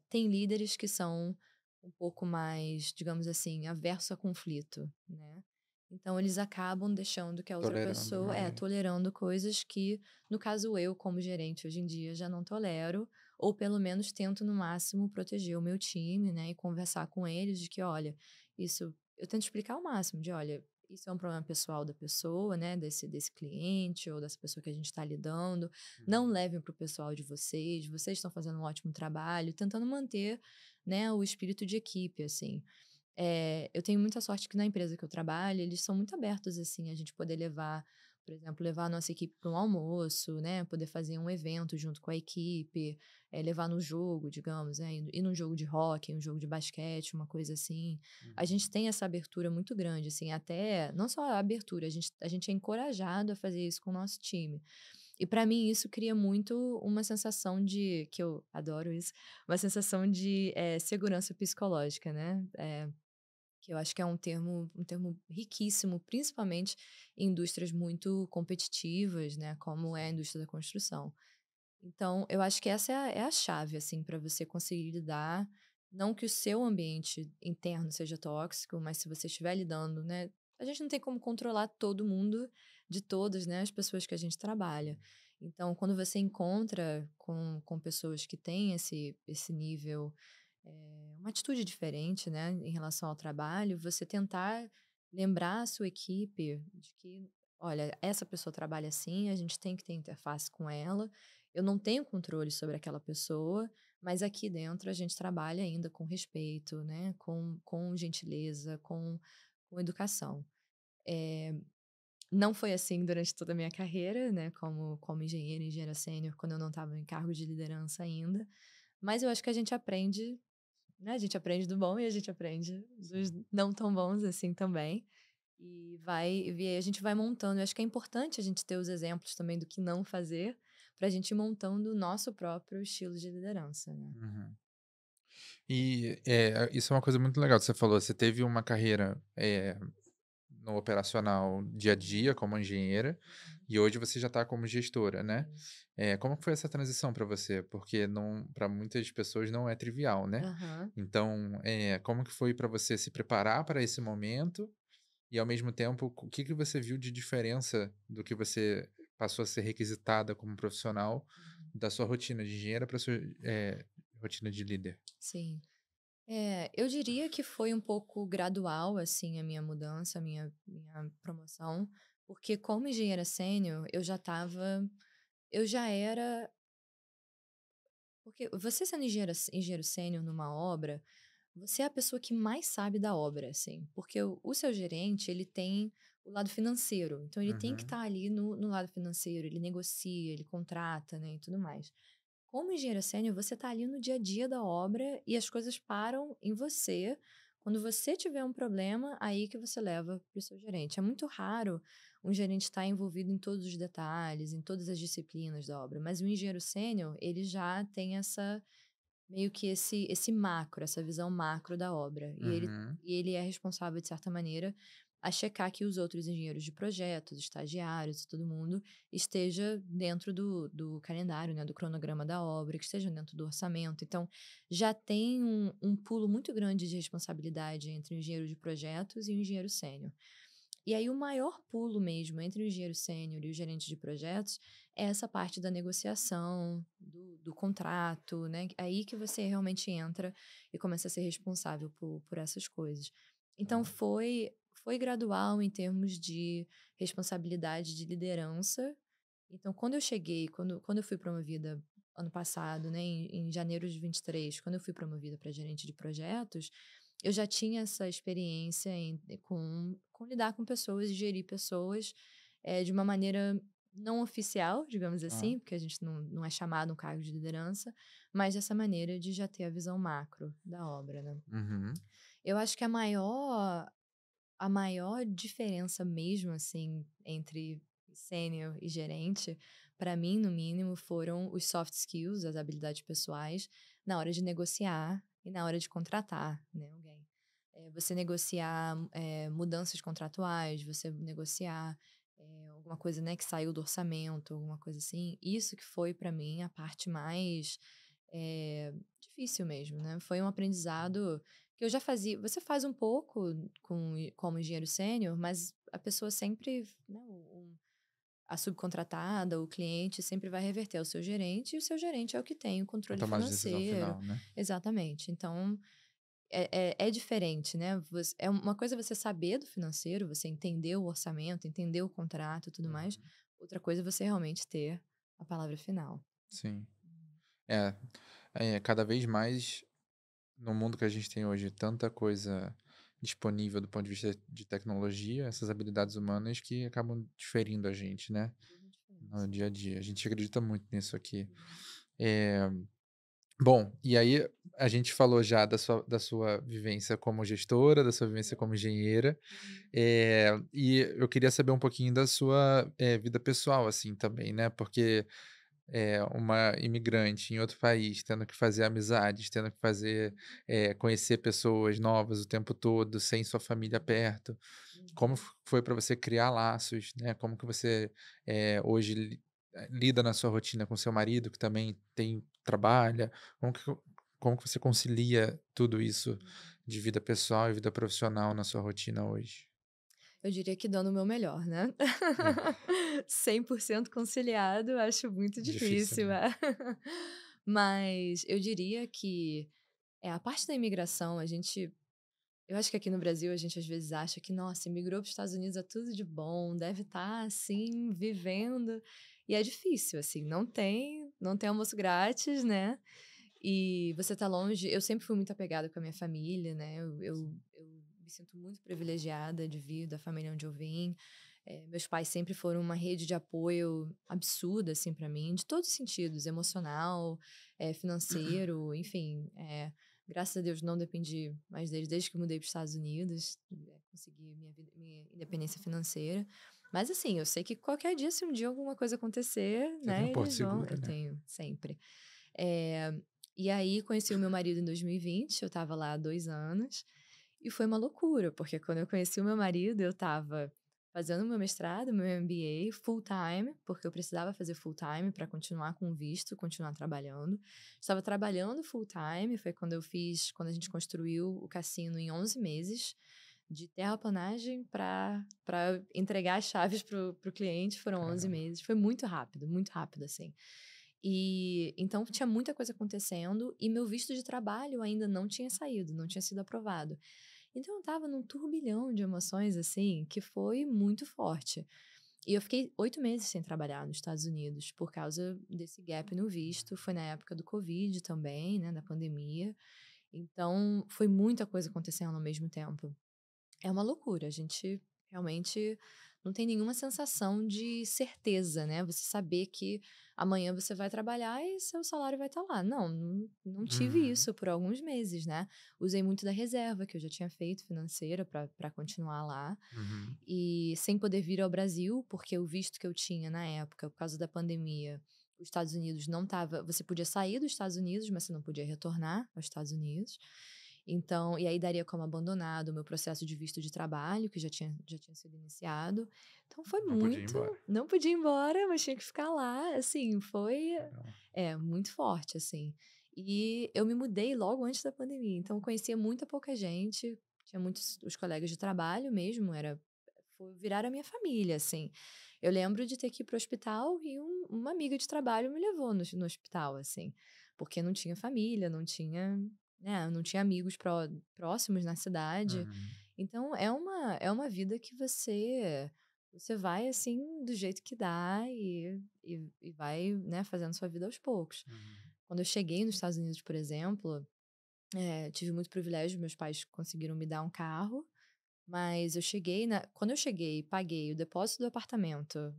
tem líderes que são um pouco mais, digamos assim, averso a conflito, né. Então eles acabam deixando que a outra Tolerando pessoa mais. tolerando coisas que, no caso eu, como gerente, hoje em dia, já não tolero, ou pelo menos tento no máximo proteger o meu time, né, e conversar com eles de que: "Olha, isso", eu tento explicar ao máximo de: "Olha, isso é um problema pessoal da pessoa, né, desse cliente ou dessa pessoa que a gente está lidando, não Uhum. levem para o pessoal de vocês, vocês estão fazendo um ótimo trabalho", tentando manter, né, o espírito de equipe, assim. Eu tenho muita sorte que na empresa que eu trabalho, eles são muito abertos, assim, a gente poder levar, por exemplo, levar a nossa equipe para um almoço, né, poder fazer um evento junto com a equipe, levar no jogo, digamos, né, ir num jogo de hóquei, um jogo de basquete, uma coisa assim. A gente Uhum. tem essa abertura muito grande, assim, até não só a abertura, a gente é encorajado a fazer isso com o nosso time. E para mim isso cria muito uma sensação de que eu adoro isso, uma sensação de, segurança psicológica, né, que eu acho que é um termo riquíssimo, principalmente em indústrias muito competitivas, né, como é a indústria da construção. Então, eu acho que essa é a chave, assim, para você conseguir lidar, não que o seu ambiente interno seja tóxico, mas se você estiver lidando, né, a gente não tem como controlar todo mundo, de todas, né, as pessoas que a gente trabalha. Então, quando você encontra com pessoas que têm esse nível, uma atitude diferente, né, em relação ao trabalho, você tentar lembrar a sua equipe de que: "Olha, essa pessoa trabalha assim, a gente tem que ter interface com ela, eu não tenho controle sobre aquela pessoa, mas aqui dentro a gente trabalha ainda com respeito, né, com gentileza, com educação". Não foi assim durante toda a minha carreira, né, como engenheira sênior, quando eu não estava em cargo de liderança ainda, mas eu acho que a gente aprende, né, a gente aprende do bom e a gente aprende dos não tão bons assim também. E aí a gente vai montando. Eu acho que é importante a gente ter os exemplos também do que não fazer, para a gente ir montando o nosso próprio estilo de liderança, né. Uhum. E, isso é uma coisa muito legal que você falou, você teve uma carreira, no operacional dia a dia como engenheira, Uhum. e hoje você já está como gestora, né. Sim. Como que foi essa transição para você? Porque não, para muitas pessoas não é trivial, né. Aham. Então, como que foi para você se preparar para esse momento e, ao mesmo tempo, o que que você viu de diferença do que você passou a ser requisitada como profissional, Uhum. da sua rotina de engenheira para sua, rotina de líder? Sim. Eu diria que foi um pouco gradual, assim, a minha mudança, a minha promoção, porque como engenheira sênior, eu já era porque você sendo engenheiro sênior numa obra, você é a pessoa que mais sabe da obra, assim, porque o seu gerente, ele tem o lado financeiro. Então, ele tem que Uhum. estar ali no lado financeiro, ele negocia, ele contrata, né, e tudo mais. Como engenheiro sênior, você está ali no dia a dia da obra e as coisas param em você. Quando você tiver um problema, aí que você leva para o seu gerente. É muito raro um gerente estar envolvido em todos os detalhes, em todas as disciplinas da obra, mas o engenheiro sênior, ele já tem essa meio que esse macro, essa visão macro da obra. Uhum. E ele é responsável, de certa maneira, a checar que os outros engenheiros de projetos, estagiários e todo mundo esteja dentro do calendário, né, do cronograma da obra, que esteja dentro do orçamento. Então, já tem um pulo muito grande de responsabilidade entre o engenheiro de projetos e o engenheiro sênior. E aí, o maior pulo mesmo entre o engenheiro sênior e o gerente de projetos é essa parte da negociação, do contrato, né? Aí que você realmente entra e começa a ser responsável por essas coisas. Então, Tá. foi gradual em termos de responsabilidade de liderança. Então, quando eu cheguei, quando eu fui promovida ano passado, né, em janeiro de 23, quando eu fui promovida para gerente de projetos, eu já tinha essa experiência com lidar com pessoas e gerir pessoas de uma maneira não oficial, digamos Tá. assim, porque a gente não é chamado um cargo de liderança, mas dessa maneira de já ter a visão macro da obra, né? Uhum. Eu acho que a maior diferença mesmo, assim, entre sênior e gerente, para mim, no mínimo, foram os soft skills, as habilidades pessoais, na hora de negociar e na hora de contratar, né, alguém. Você negociar mudanças contratuais, você negociar alguma coisa, né, que saiu do orçamento, alguma coisa assim. Isso que foi, para mim, a parte mais difícil mesmo, né? Foi um aprendizado que eu já fazia. Você faz um pouco como engenheiro sênior, mas a pessoa sempre, né, a subcontratada, o cliente sempre vai reverter ao seu gerente, e o seu gerente é o que tem o Pra controle tomar a decisão financeiro. final, né? Exatamente. Então, é diferente, né? É uma coisa você saber do financeiro, você entender o orçamento, entender o contrato e tudo mais. Uhum. Outra coisa é você realmente ter a palavra final. Sim. É, cada vez mais no mundo que a gente tem hoje, tanta coisa disponível do ponto de vista de tecnologia, essas habilidades humanas que acabam diferindo a gente, né, Tudo no diferente. dia a dia. A gente acredita muito nisso aqui. Uhum. Eh, bom, e aí a gente falou já da sua vivência como gestora, da sua vivência como engenheira, Uhum. e eu queria saber um pouquinho da sua, vida pessoal, assim, também, né, porque uma imigrante em outro país, tendo que fazer amizades, tendo que fazer, conhecer pessoas novas o tempo todo, sem sua família perto. Como Uhum. foi para você criar laços, né? Como que você, hoje lida na sua rotina com seu marido, que também trabalha? Como que você concilia tudo isso Uhum. de vida pessoal e vida profissional na sua rotina hoje? Eu diria que dando o meu melhor, né. É, 100% conciliado, acho muito difícil, difícil, né? é. Mas eu diria que, a parte da imigração, eu acho que aqui no Brasil a gente às vezes acha que: "Nossa, imigrou para os Estados Unidos é tudo de bom, deve estar, assim, vivendo", e é difícil, assim, não tem almoço grátis, né. E você tá longe. Eu sempre fui muito apegada com a minha família, né, eu me sinto muito privilegiada de vir da família onde eu vim. Meus pais sempre foram uma rede de apoio absurda, assim, para mim, de todos os sentidos, emocional, financeiro, enfim, graças a Deus não dependi mais deles desde que eu mudei para os Estados Unidos, consegui minha independência financeira. Mas, assim, eu sei que qualquer dia, se um dia alguma coisa acontecer, Você tem um né, porto eles vão. seguro, Eu né? tenho, sempre. Eh, e aí conheci o meu marido em 2020, eu estava lá há 2 anos, e foi uma loucura, porque quando eu conheci o meu marido, eu estava fazendo meu mestrado, meu MBA full time, porque eu precisava fazer full time para continuar com o visto, continuar trabalhando. Estava trabalhando full time, foi quando a gente construiu o cassino em 11 meses, de terraplanagem para entregar as chaves para o cliente, foram 11 Caramba. meses. Foi muito rápido, assim. E então tinha muita coisa acontecendo e meu visto de trabalho ainda não tinha saído, não tinha sido aprovado. Então eu estava num turbilhão de emoções, assim, que foi muito forte. E eu fiquei 8 meses sem trabalhar nos Estados Unidos por causa desse gap no visto. Foi na época do Covid também, né, da pandemia. Então foi muita coisa acontecendo ao mesmo tempo. É uma loucura, a gente realmente não tem nenhuma sensação de certeza, né? Você saber que amanhã você vai trabalhar e seu salário vai estar lá. Não tive Uhum. isso por alguns meses, né? Usei muito da reserva que eu já tinha feito financeira para continuar lá. Uhum. E sem poder vir ao Brasil, porque o visto que eu tinha na época, por causa da pandemia, os Estados Unidos não tava. Você podia sair dos Estados Unidos, mas você não podia retornar aos Estados Unidos. Então, e aí daria como abandonado o meu processo de visto de trabalho, que já tinha sido iniciado. Então foi Não podia ir muito. embora. Não podia ir embora, mas tinha que ficar lá. Assim, foi Caramba. muito forte, assim. E eu me mudei logo antes da pandemia, então eu conhecia muita pouca gente, tinha muitos os colegas de trabalho mesmo, viraram a minha família, assim. Eu lembro de ter que ir para o hospital e uma amiga de trabalho me levou no hospital, assim, porque não tinha família, não tinha, né, não tinha amigos próximos na cidade. Uhum. Então é uma vida que você vai assim do jeito que dá e vai, né, fazendo sua vida aos poucos. Uhum. Quando eu cheguei nos Estados Unidos, por exemplo, tive muito privilégio, meus pais conseguiram me dar um carro, mas quando eu cheguei, paguei o depósito do apartamento,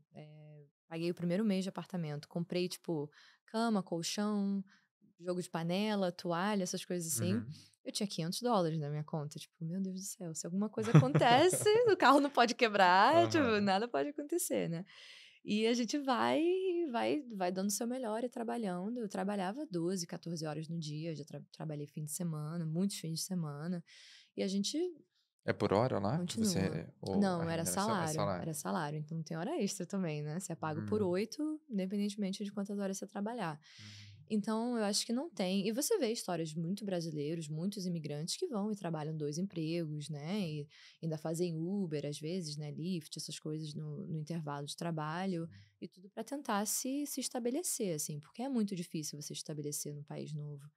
paguei o primeiro mês de apartamento, comprei, tipo, cama, colchão, jogo de panela, toalha, essas coisas assim. Uhum. Eu tinha $500 na minha conta, tipo, meu Deus do céu, se alguma coisa acontece, o carro não pode quebrar, tipo, Aham. nada pode acontecer, né? E a gente vai dando o seu melhor e trabalhando. Eu trabalhava 12, 14 horas no dia, já trabalhei fim de semana, muitos fins de semana, e a gente É por hora lá que continua. você ou a Não, era remuneração? É salário, salário? era salário, então tem hora extra também, né, você é pago por Uhum. 8, independentemente de quantas horas você trabalhar. Uhum. Então eu acho que não tem, e você vê histórias de muito brasileiros, muitos imigrantes que vão e trabalham 2 empregos, né, e ainda fazem Uber às vezes, né, Lyft, essas coisas no intervalo de trabalho, Sim. e tudo para tentar se estabelecer, assim, porque é muito difícil você se estabelecer num país novo.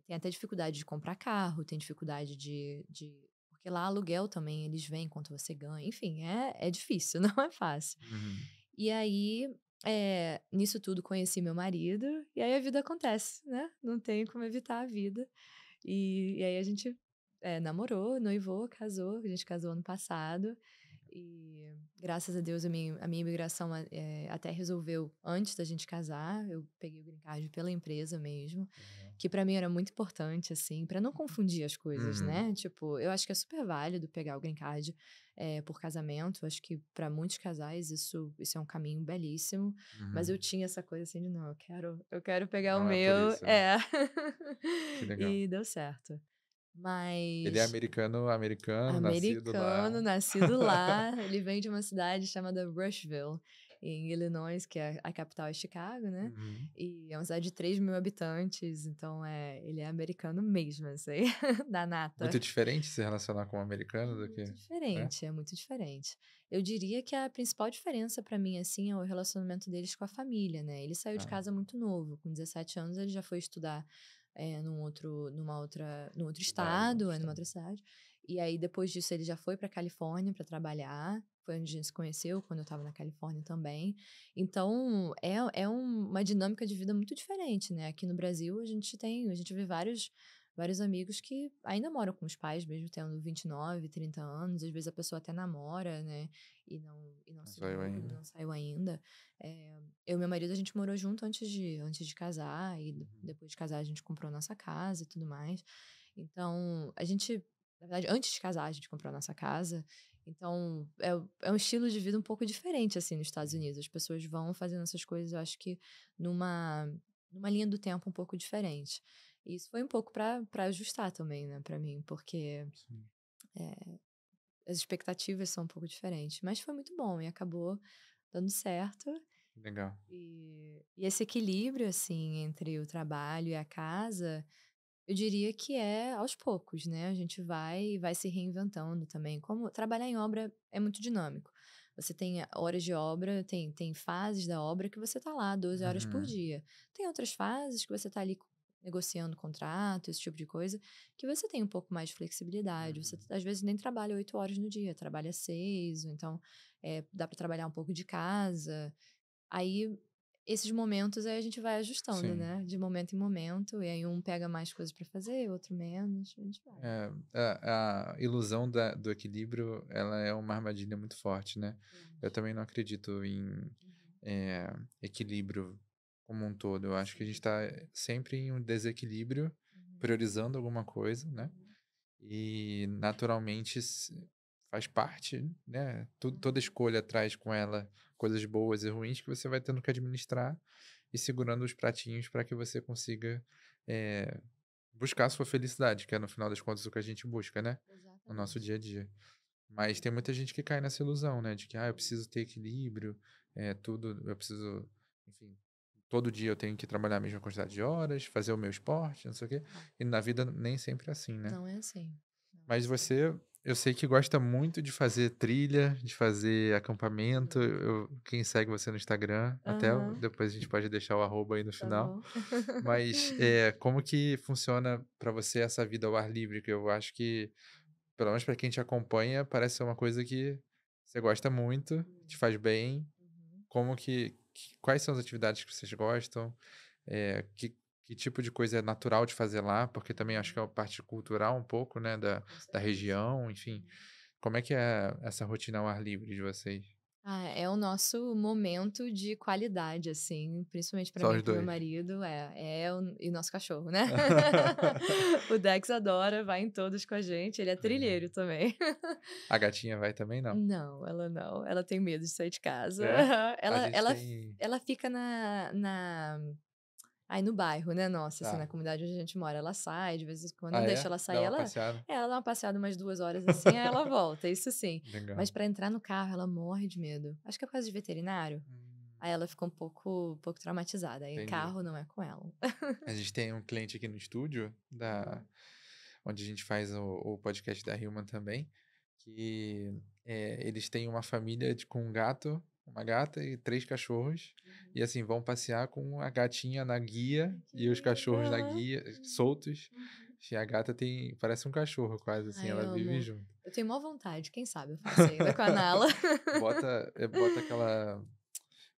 Tem até dificuldade de comprar carro, tem dificuldade porque lá aluguel também, eles veem quanto você ganha, enfim, é difícil, não é fácil. Uhum. E aí, nisso tudo conheci meu marido, e aí a vida acontece, né, não tem como evitar a vida. E aí a gente, namorou, noivou, casou, a gente casou ano passado, e graças a Deus a minha imigração, até resolveu antes da gente casar, eu peguei o green card pela empresa mesmo, Legal. que pra mim era muito importante, assim, pra não confundir as coisas, Uhum. né, tipo, eu acho que é super válido pegar o green card, por casamento, acho que pra muitos casais isso é um caminho belíssimo, mas Uhum. eu tinha essa coisa assim de: "Não, eu quero pegar o Não é por meu". isso, né. Que legal. E deu certo. Ele é Mas americano americano, nascido americano, lá. nascido lá, ele vem de uma cidade chamada Rushville, em Illinois, que a capital é Chicago, né, Uhum. e é uma cidade de 3.000 habitantes, então, ele é americano mesmo, assim, da nata. Muito diferente se relacionar com um americano do que é? É muito diferente. Eu diria que a principal diferença pra mim, assim, é o relacionamento deles com a família, né, ele saiu de Ah, casa muito novo, com 17 anos ele já foi estudar, num outro cidade, no outro estado, numa estado. outra cidade, e aí depois disso ele já foi pra Califórnia pra trabalhar, foi onde a gente se conheceu, quando eu estava na Califórnia também. Então é uma dinâmica de vida muito diferente, né, aqui no Brasil a gente vê vários amigos que ainda moram com os pais, mesmo tendo 29, 30 anos, às vezes a pessoa até namora, né, e não Não se sou eu mudou, ainda. não saiu ainda. Eu e meu marido, a gente morou junto antes de casar, e Uhum. depois de casar a gente comprou nossa casa e tudo mais. Então, na verdade, antes de casar a gente comprou a nossa casa, então é um estilo de vida um pouco diferente, assim, nos Estados Sim, Unidos. As pessoas vão fazendo essas coisas, eu acho que numa numa linha do tempo um pouco diferente. E isso foi um pouco para ajustar também, né, para mim, porque, sim. eh, as expectativas são um pouco diferentes. Mas foi muito bom e acabou dando certo. Legal. E esse equilíbrio, assim, entre o trabalho e a casa, eu diria que é aos poucos, né, a gente vai se reinventando também. Como trabalhar em obra é muito dinâmico. Você tem horas de obra, tem fases da obra que você tá lá 12 horas por Uhum. dia. Tem outras fases que você tá ali negociando contrato, esse tipo de coisa, que você tem um pouco mais de flexibilidade. Você, Uhum. às vezes, nem trabalha 8 horas no dia, trabalha 6, ou então, dá para trabalhar um pouco de casa. Aí esses momentos aí a gente vai ajustando, Sim. né? De momento em momento. E aí um pega mais coisas pra fazer, outro menos. A gente vai. A ilusão do equilíbrio, ela é uma armadilha muito forte, né? Eu Eu acho. também não acredito em Uhum. equilíbrio como um todo. Eu acho que a gente Sim. está sempre em um desequilíbrio, Uhum. priorizando alguma coisa, né? Uhum. E naturalmente faz parte, né? Toda Uhum. escolha traz com ela coisas boas e ruins que você vai tendo que administrar e segurando os pratinhos para que você consiga eh, buscar a sua felicidade, que é no final das contas o que a gente busca, né? No nosso Exatamente. dia a dia. Mas tem muita gente que cai nessa ilusão, né? De que, eu preciso ter equilíbrio, tudo, eu preciso, enfim, todo dia eu tenho que trabalhar a mesma quantidade de horas, fazer o meu esporte, não sei o quê. Não, E na vida nem sempre é assim, né? não é assim. Não é Mas assim. você, eu sei que gosta muito de fazer trilha, de fazer acampamento. Gosto. Quem segue você no Instagram, até Aham, depois a gente pode deixar o arroba aí no tá final. bom. Mas como que funciona para você essa vida ao ar livre? Que eu acho que, pelo menos para quem te acompanha, parece ser uma coisa que você gosta muito, te Muito. faz bem. Uhum. Como quais são as atividades que vocês gostam? Que tipo de coisa é natural de fazer lá? Porque também acho que é Uhum. uma parte cultural um pouco, né, Com da certeza. região, enfim. Uhum. Como é que é essa rotina ao ar livre de vocês? Ah, é o nosso momento de qualidade, assim, principalmente pra Só mim e os para o meu dois. marido, e o nosso cachorro, né. O Dex adora, vai em todos com a gente, ele é Legal. trilheiro também. A gatinha vai também, não? Não, ela não, ela tem medo de sair de casa. É? A Ela gente ela tem. ela fica no bairro, né, nossa, assim, Tá. na comunidade onde a gente mora, ela sai, de vez em quando Ah, não deixa é? ela Dá sair, uma passeada? ela dá uma passeada umas 2 horas, assim, aí ela volta, isso sim. Legal. Mas pra entrar no carro, ela morre de medo. Acho que é por causa de veterinário. Hum, Aí ela ficou um pouco traumatizada, aí entendi. carro não é com ela. A gente tem um cliente aqui no estúdio, Aham. onde a gente faz o podcast da Human também, que eles têm uma família com um gato, uma gata e 3 cachorros, e Uhum. assim, vão passear com a gatinha na guia Ai, que e os lindo. cachorros na Aham. guia, Uhum. soltos. Uhum. E a gata parece um cachorro quase, assim, Ai, ela vive amo. junto. Eu tenho maior vontade, quem sabe eu faço ainda com a Nala. Bota aquela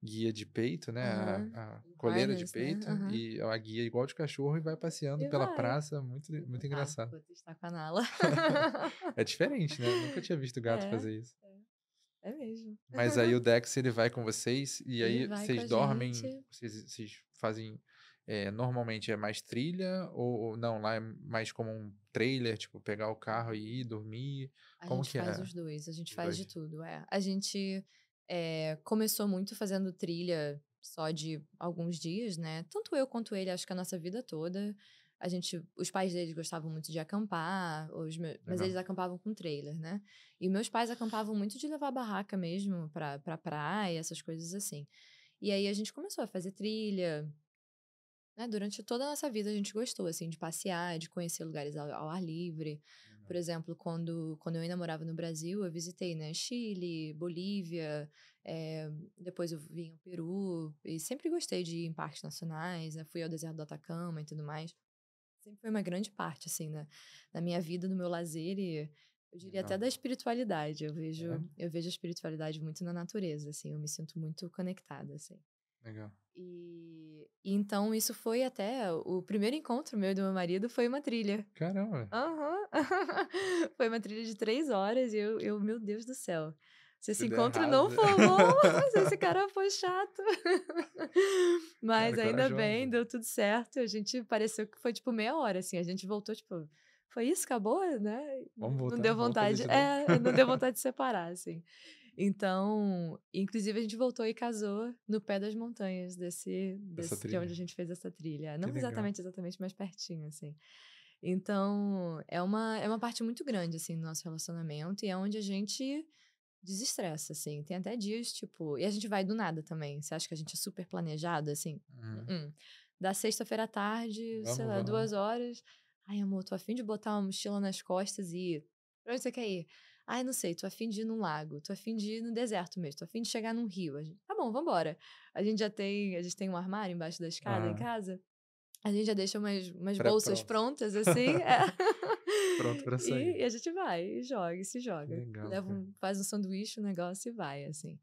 guia de peito, né, Aham. a O coleira de harness, né. peito Aham. e a guia igual de cachorro e vai passeando E pela vai. praça, muito muito engraçado. Vou testar com a Nala. É diferente, né, nunca tinha visto gato É, fazer isso. é, é mesmo. Mas aí o Dex ele vai com vocês, e Ele aí vai com vocês a dormem, gente. vocês fazem, normalmente é mais trilha ou não, lá é mais como um trailer, tipo pegar o carro e ir dormir, A como gente que faz é os 2, a gente os faz 2? de tudo, é. A gente, começou muito fazendo trilha só de alguns dias, né, tanto eu quanto ele, acho que a nossa vida toda. Os pais dele gostavam muito de acampar, mas eles Legal. acampavam com trailer, né. E meus pais acampavam muito de levar barraca mesmo pra praia, essas coisas assim. E aí a gente começou a fazer trilha, né, durante toda a nossa vida a gente gostou, assim, de passear, de conhecer lugares ao ar livre. Por Legal. exemplo, quando eu ainda morava no Brasil, eu visitei, né, Chile, Bolívia, depois eu vim ao Peru, e sempre gostei de ir em parques nacionais, né, fui ao deserto do Atacama e tudo mais. Sempre foi uma grande parte, assim, da minha vida, do meu lazer e eu diria até Legal. da espiritualidade. É? Eu vejo a espiritualidade muito na natureza, assim, eu me sinto muito conectada, assim. Legal. E então isso foi até o primeiro encontro meu e do meu marido foi uma trilha. Caramba, Aham. Foi uma trilha de 3 horas e meu Deus do céu, se se esse der encontro errado não for bom, se esse cara for chato. cara, Mas ainda bem, corajosa. deu tudo certo, a gente pareceu que foi, tipo, meia hora, assim, a gente voltou, tipo: "Foi isso? Acabou?", né, Vamos não voltar, deu vamos fazer vontade de novo. não deu vontade de separar, assim. Então, inclusive a gente voltou e casou no pé das montanhas Essa de onde trilha. a gente fez essa trilha. Que Não legal. exatamente, mas pertinho, assim. Então, é uma parte muito grande, assim, do nosso relacionamento e é onde a gente desestressa, assim. Tem até dias, tipo e a gente vai do nada também. Você acha que a gente é super planejado, assim? Uhum. Da sexta-feira à tarde, sei Vamos, lá, vamos. 2 horas. "Ai, amor, tô a fim de botar uma mochila nas costas e ir. Pra onde você quer ir?" "Ai, não sei, tô a fim de ir num lago, tô a fim de ir no deserto mesmo, tô a fim de chegar num rio." A gente: "Tá bom, vamos embora." A gente tem um armário embaixo da escada em Aham. casa, a gente já deixa umas bolsas Pré-pronto. prontas, assim, Pronto pra sair. e a gente vai, e joga, e se Que joga. legal, cara. Faz um sanduíche, o negócio e vai, assim.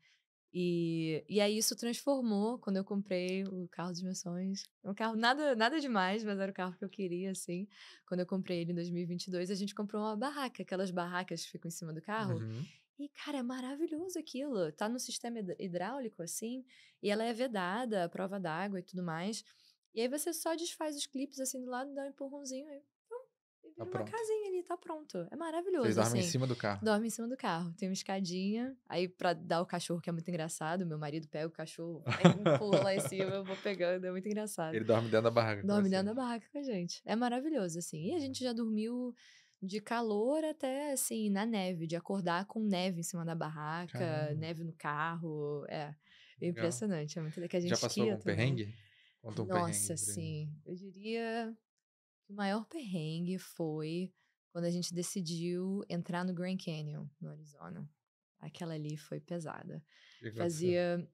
E aí isso transformou quando eu comprei o carro dos meus sonhos. Um carro nada demais, mas era o carro que eu queria, assim. Quando eu comprei ele em 2022, a gente comprou uma barraca, aquelas barracas que ficam em cima do carro. Uhum. E, cara, é maravilhoso aquilo. Tá no sistema hidráulico, assim, e ela é vedada, à prova d'água e tudo mais. E aí você só desfaz os clipes, assim, do lado, dá um empurrãozinho e e Tá vira uma pronto. casinha ali, tá pronto. É Vocês maravilhoso, dormem em assim. cima do carro. Dorme em cima do carro. Tem uma escadinha, aí pra dar o cachorro, que é muito engraçado, meu marido pega o cachorro, vai, empurra lá em cima, eu vou pegando, é muito engraçado. Ele dorme dentro da barraca com Dorme dentro você. da barraca com a gente. É maravilhoso, assim. E a gente já dormiu de calor até, assim, na neve, de acordar com neve em cima da barraca, Caramba, neve no carro. É legal. impressionante. É muito que a gente Já passou esquia algum também. perrengue? Conta um Nossa, perrengue pra mim. assim, eu diria que o maior perrengue foi quando a gente decidiu entrar no Grand Canyon, no Arizona. Aquela ali foi pesada. O que aconteceu? Fazia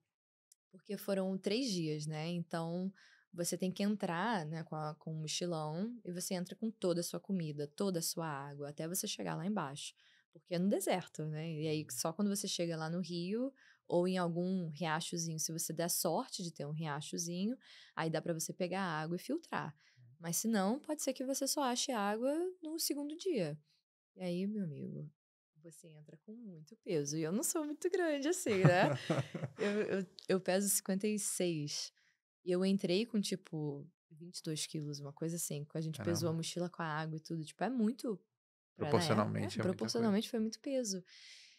porque foram 3 dias, né, então você tem que entrar, né, com um mochilão e você entra com toda a sua comida, toda a sua água, até você chegar lá embaixo, porque é no deserto, né, e aí só quando você chega lá no rio ou em algum riachozinho, se você der sorte de ter um riachozinho, aí dá para você pegar a água e filtrar. Mas se não, pode ser que você só ache água no segundo dia. E aí, meu amigo, você entra com muito peso. E eu não sou muito grande assim, né? Eu peso 56. E eu entrei com, tipo, 22 quilos, uma coisa assim. Quando a gente pesou a Caramba, mochila com a água e tudo. Tipo, é muito. Pra na época, proporcionalmente é muita coisa. proporcionalmente foi muito peso.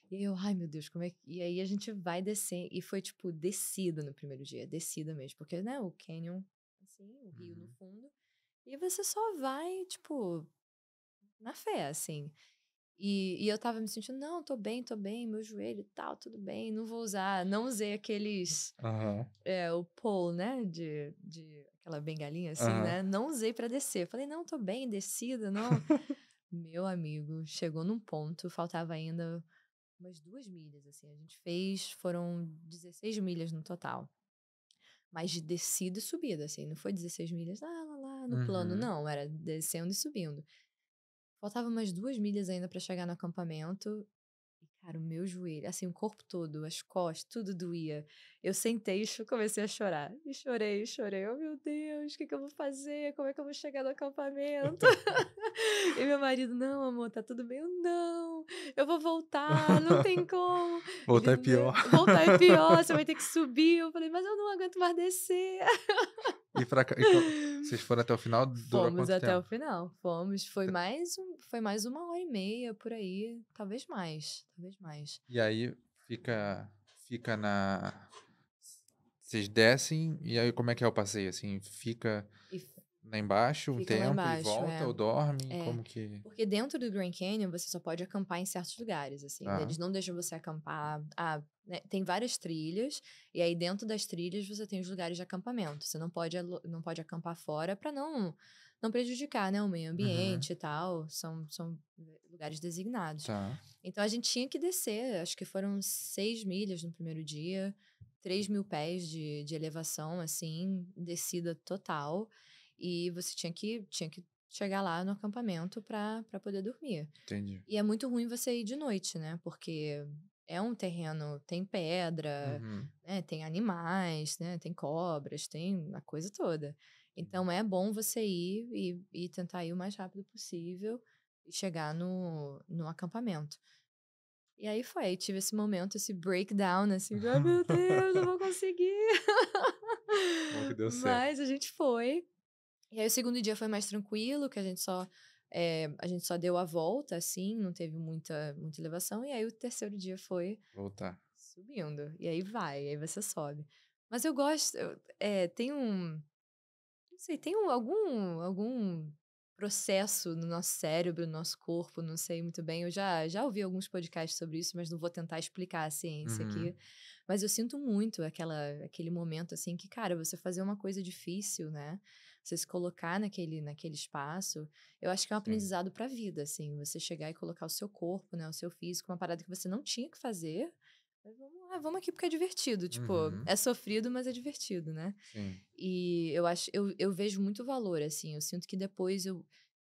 E aí eu, ai meu Deus, como é que. E aí a gente vai descer. E foi, tipo, descida no primeiro dia. Descida mesmo. Porque, né, o canyon, assim, o rio no Uhum. fundo. E você só vai, tipo, na fé, assim. E eu tava me sentindo, não, tô bem, meu joelho e tal, tudo bem, não vou usar, não usei aqueles, Aham, o pole, né, de aquela bengalinha assim, aham. né, não usei pra descer. Eu falei, não, tô bem, descida, não. Meu amigo, chegou num ponto, faltava ainda umas 2 milhas, assim, a gente fez, foram 16 milhas no total. Mas de descida e subida, assim, não foi 16 milhas, lá, no plano, Uhum. não, era descendo e subindo. Faltava umas 2 milhas ainda pra chegar no acampamento. E, cara, o meu joelho, assim, o corpo todo, as costas, tudo doía. Eu sentei e comecei a chorar. E chorei, chorei. Oh, meu Deus, o que que eu vou fazer? Como é que eu vou chegar no acampamento? E meu marido, não, amor, tá tudo bem. Eu, não, eu vou voltar, não tem como. Voltar Ele, é pior. "Né, voltar é pior, você vai ter que subir." Eu falei, mas eu não aguento mais descer. E pra cá, vocês foram até o final? Durou Fomos quanto até o tempo? final, fomos. Foi mais 1 hora e meia por aí, talvez mais, talvez mais. E aí fica na. Vocês descem e aí como é que é o passeio? Assim, fica E lá embaixo um fica lá tempo e embaixo, volta é. ou dorme? É. Como que. Porque dentro do Grand Canyon você só pode acampar em certos lugares, assim. Tá. Eles não deixam você acampar. Né, tem várias trilhas, e aí dentro das trilhas você tem os lugares de acampamento. Você não pode acampar fora para não prejudicar, né, o meio Uhum. ambiente e tal. São lugares designados. Tá. Então a gente tinha que descer, acho que foram 6 milhas no primeiro dia, 3.000 pés de elevação, assim, descida total. E você tinha que chegar lá no acampamento para poder dormir. Entendi. E é muito ruim você ir de noite, né? Porque é um terreno, tem pedra, Uhum. né? Tem animais, né? Tem cobras, tem a coisa toda. Uhum. Então é bom você ir e tentar ir o mais rápido possível e chegar no acampamento. E aí foi, aí tive esse momento, esse breakdown, assim, de, ai meu Deus, não vou conseguir. Bom que deu certo. Mas a gente foi. E aí o segundo dia foi mais tranquilo, que a gente só deu a volta, assim, não teve muita elevação. E aí o terceiro dia foi Voltar. subindo. E aí vai, aí você sobe. Mas eu gosto, tem não sei, tem algum processo no nosso cérebro, no nosso corpo, não sei muito bem. Eu já ouvi alguns podcasts sobre isso, mas não vou tentar explicar a ciência Uhum. aqui. Mas eu sinto muito aquele momento, assim, que, cara, você fazer uma coisa difícil, né? Você se colocar naquele espaço, eu acho que é um Sim. aprendizado pra vida, assim. Você chegar e colocar o seu corpo, né? O seu físico, uma parada que você não tinha que fazer. Mas vamos lá, vamos aqui porque é divertido. Tipo, Uhum. é sofrido, mas é divertido, né? Sim. E eu vejo muito valor, assim. Eu sinto que depois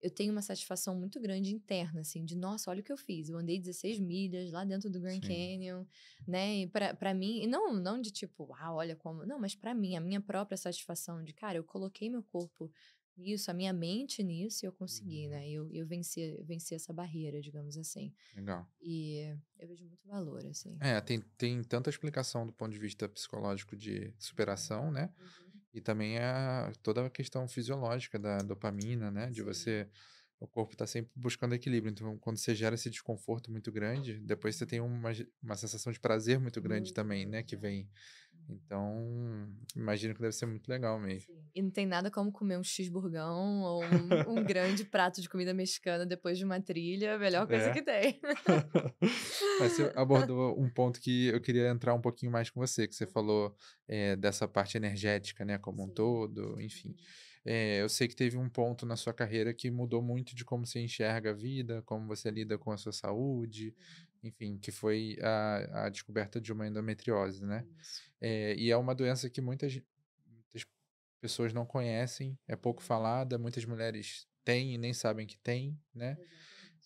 eu tenho uma satisfação muito grande interna, assim, de nossa, olha o que eu fiz. Eu andei 16 milhas lá dentro do Grand Sim, Canyon, né? E pra mim, e não de tipo, olha como. Não, mas pra mim, a minha própria satisfação de, cara, eu coloquei meu corpo nisso, a minha mente nisso, e eu consegui, uhum, né? Eu venci essa barreira, digamos assim. legal. E eu vejo muito valor, assim. É, tem tanta explicação do ponto de vista psicológico de superação, né? Uhum. E também toda a questão fisiológica da dopamina, né? De Sim. você. O corpo está sempre buscando equilíbrio. Então, quando você gera esse desconforto muito grande, depois você tem uma sensação de prazer muito grande Muito também, né? grande, Que é. vem. Uhum. Então, imagino que deve ser muito legal mesmo. Sim. E não tem nada como comer um cheeseburgão ou um grande prato de comida mexicana depois de uma trilha, a melhor coisa que É. tem. Mas você abordou um ponto que eu queria entrar um pouquinho mais com você, que você Uhum. falou dessa parte energética, né, como um Sim. todo, enfim. Uhum. Eu sei que teve um ponto na sua carreira que mudou muito de como você enxerga a vida, como você lida com a sua saúde, Uhum. enfim, que foi a descoberta de uma endometriose, né? Isso. E é uma doença que muitas pessoas não conhecem, é pouco Uhum. falada, muitas mulheres têm e nem sabem que têm, né?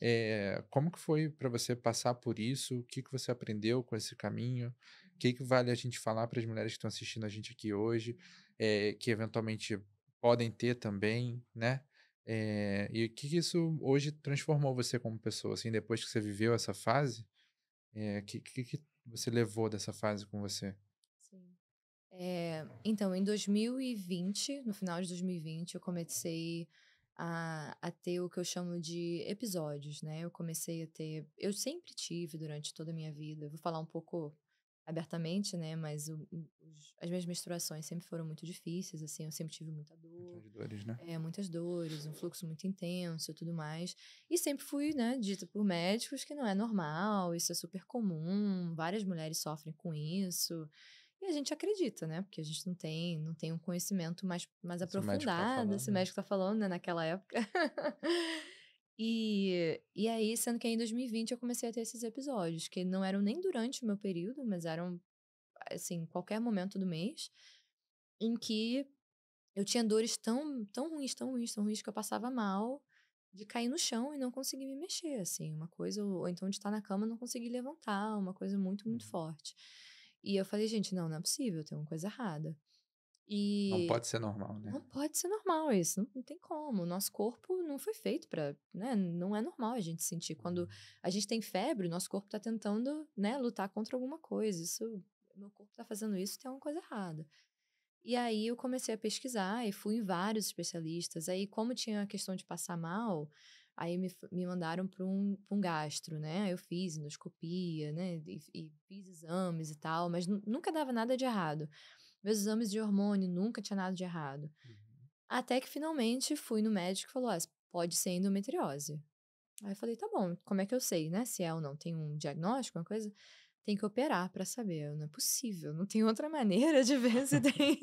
Exatamente. Como que foi para você passar por isso? O que que você aprendeu com esse caminho? O que que vale a gente falar para as mulheres que estão assistindo a gente aqui hoje, que eventualmente podem ter também, né? E o que que isso hoje transformou você como pessoa, assim, depois que você viveu essa fase, que você levou dessa fase com você? Sim. Então, em 2020, no final de 2020, eu comecei a ter o que eu chamo de episódios, né? Eu comecei a ter. Eu sempre tive durante toda a minha vida, eu vou falar um pouco abertamente, né? Mas as minhas menstruações sempre foram muito difíceis, assim, eu sempre tive muita dor, Muitas dores, né? muitas dores, um fluxo muito intenso e tudo mais. E sempre fui, né, dita por médicos que não é normal, isso é super comum, várias mulheres sofrem com isso. E a gente acredita, né? Porque a gente não tem um conhecimento mais Se o médico tá aprofundado, falando, esse né? médico tá falando, né, naquela época. E aí, sendo que aí em 2020 eu comecei a ter esses episódios, que não eram nem durante o meu período, mas eram, assim, qualquer momento do mês, em que eu tinha dores tão ruins, tão ruins, tão ruins, que eu passava mal de cair no chão e não conseguir me mexer, assim, uma coisa, ou então de estar na cama e não conseguir levantar, uma coisa muito, muito Uhum. forte. E eu falei, gente, não é possível, tem uma coisa errada. Não E pode ser normal, né? não pode ser normal isso, não tem como. O nosso corpo não foi feito para, né? Não é normal a gente sentir. Quando a gente tem febre, o nosso corpo tá tentando, né, lutar contra alguma coisa. Isso, meu corpo tá fazendo isso, tem alguma coisa errada. E aí eu comecei a pesquisar e fui em vários especialistas. Aí, como tinha a questão de passar mal, aí me mandaram para um gastro, né? Aí eu fiz endoscopia, né? E fiz exames e tal, mas nunca dava nada de errado. Meus exames de hormônio nunca tinha nada de errado. Uhum. Até que finalmente fui no médico e falou: ah, pode ser endometriose. Aí eu falei: tá bom, como é que eu sei, né? Se é ou não? Tem um diagnóstico, uma coisa? Tem que operar pra saber. Não é possível, não tem outra maneira de ver se tem.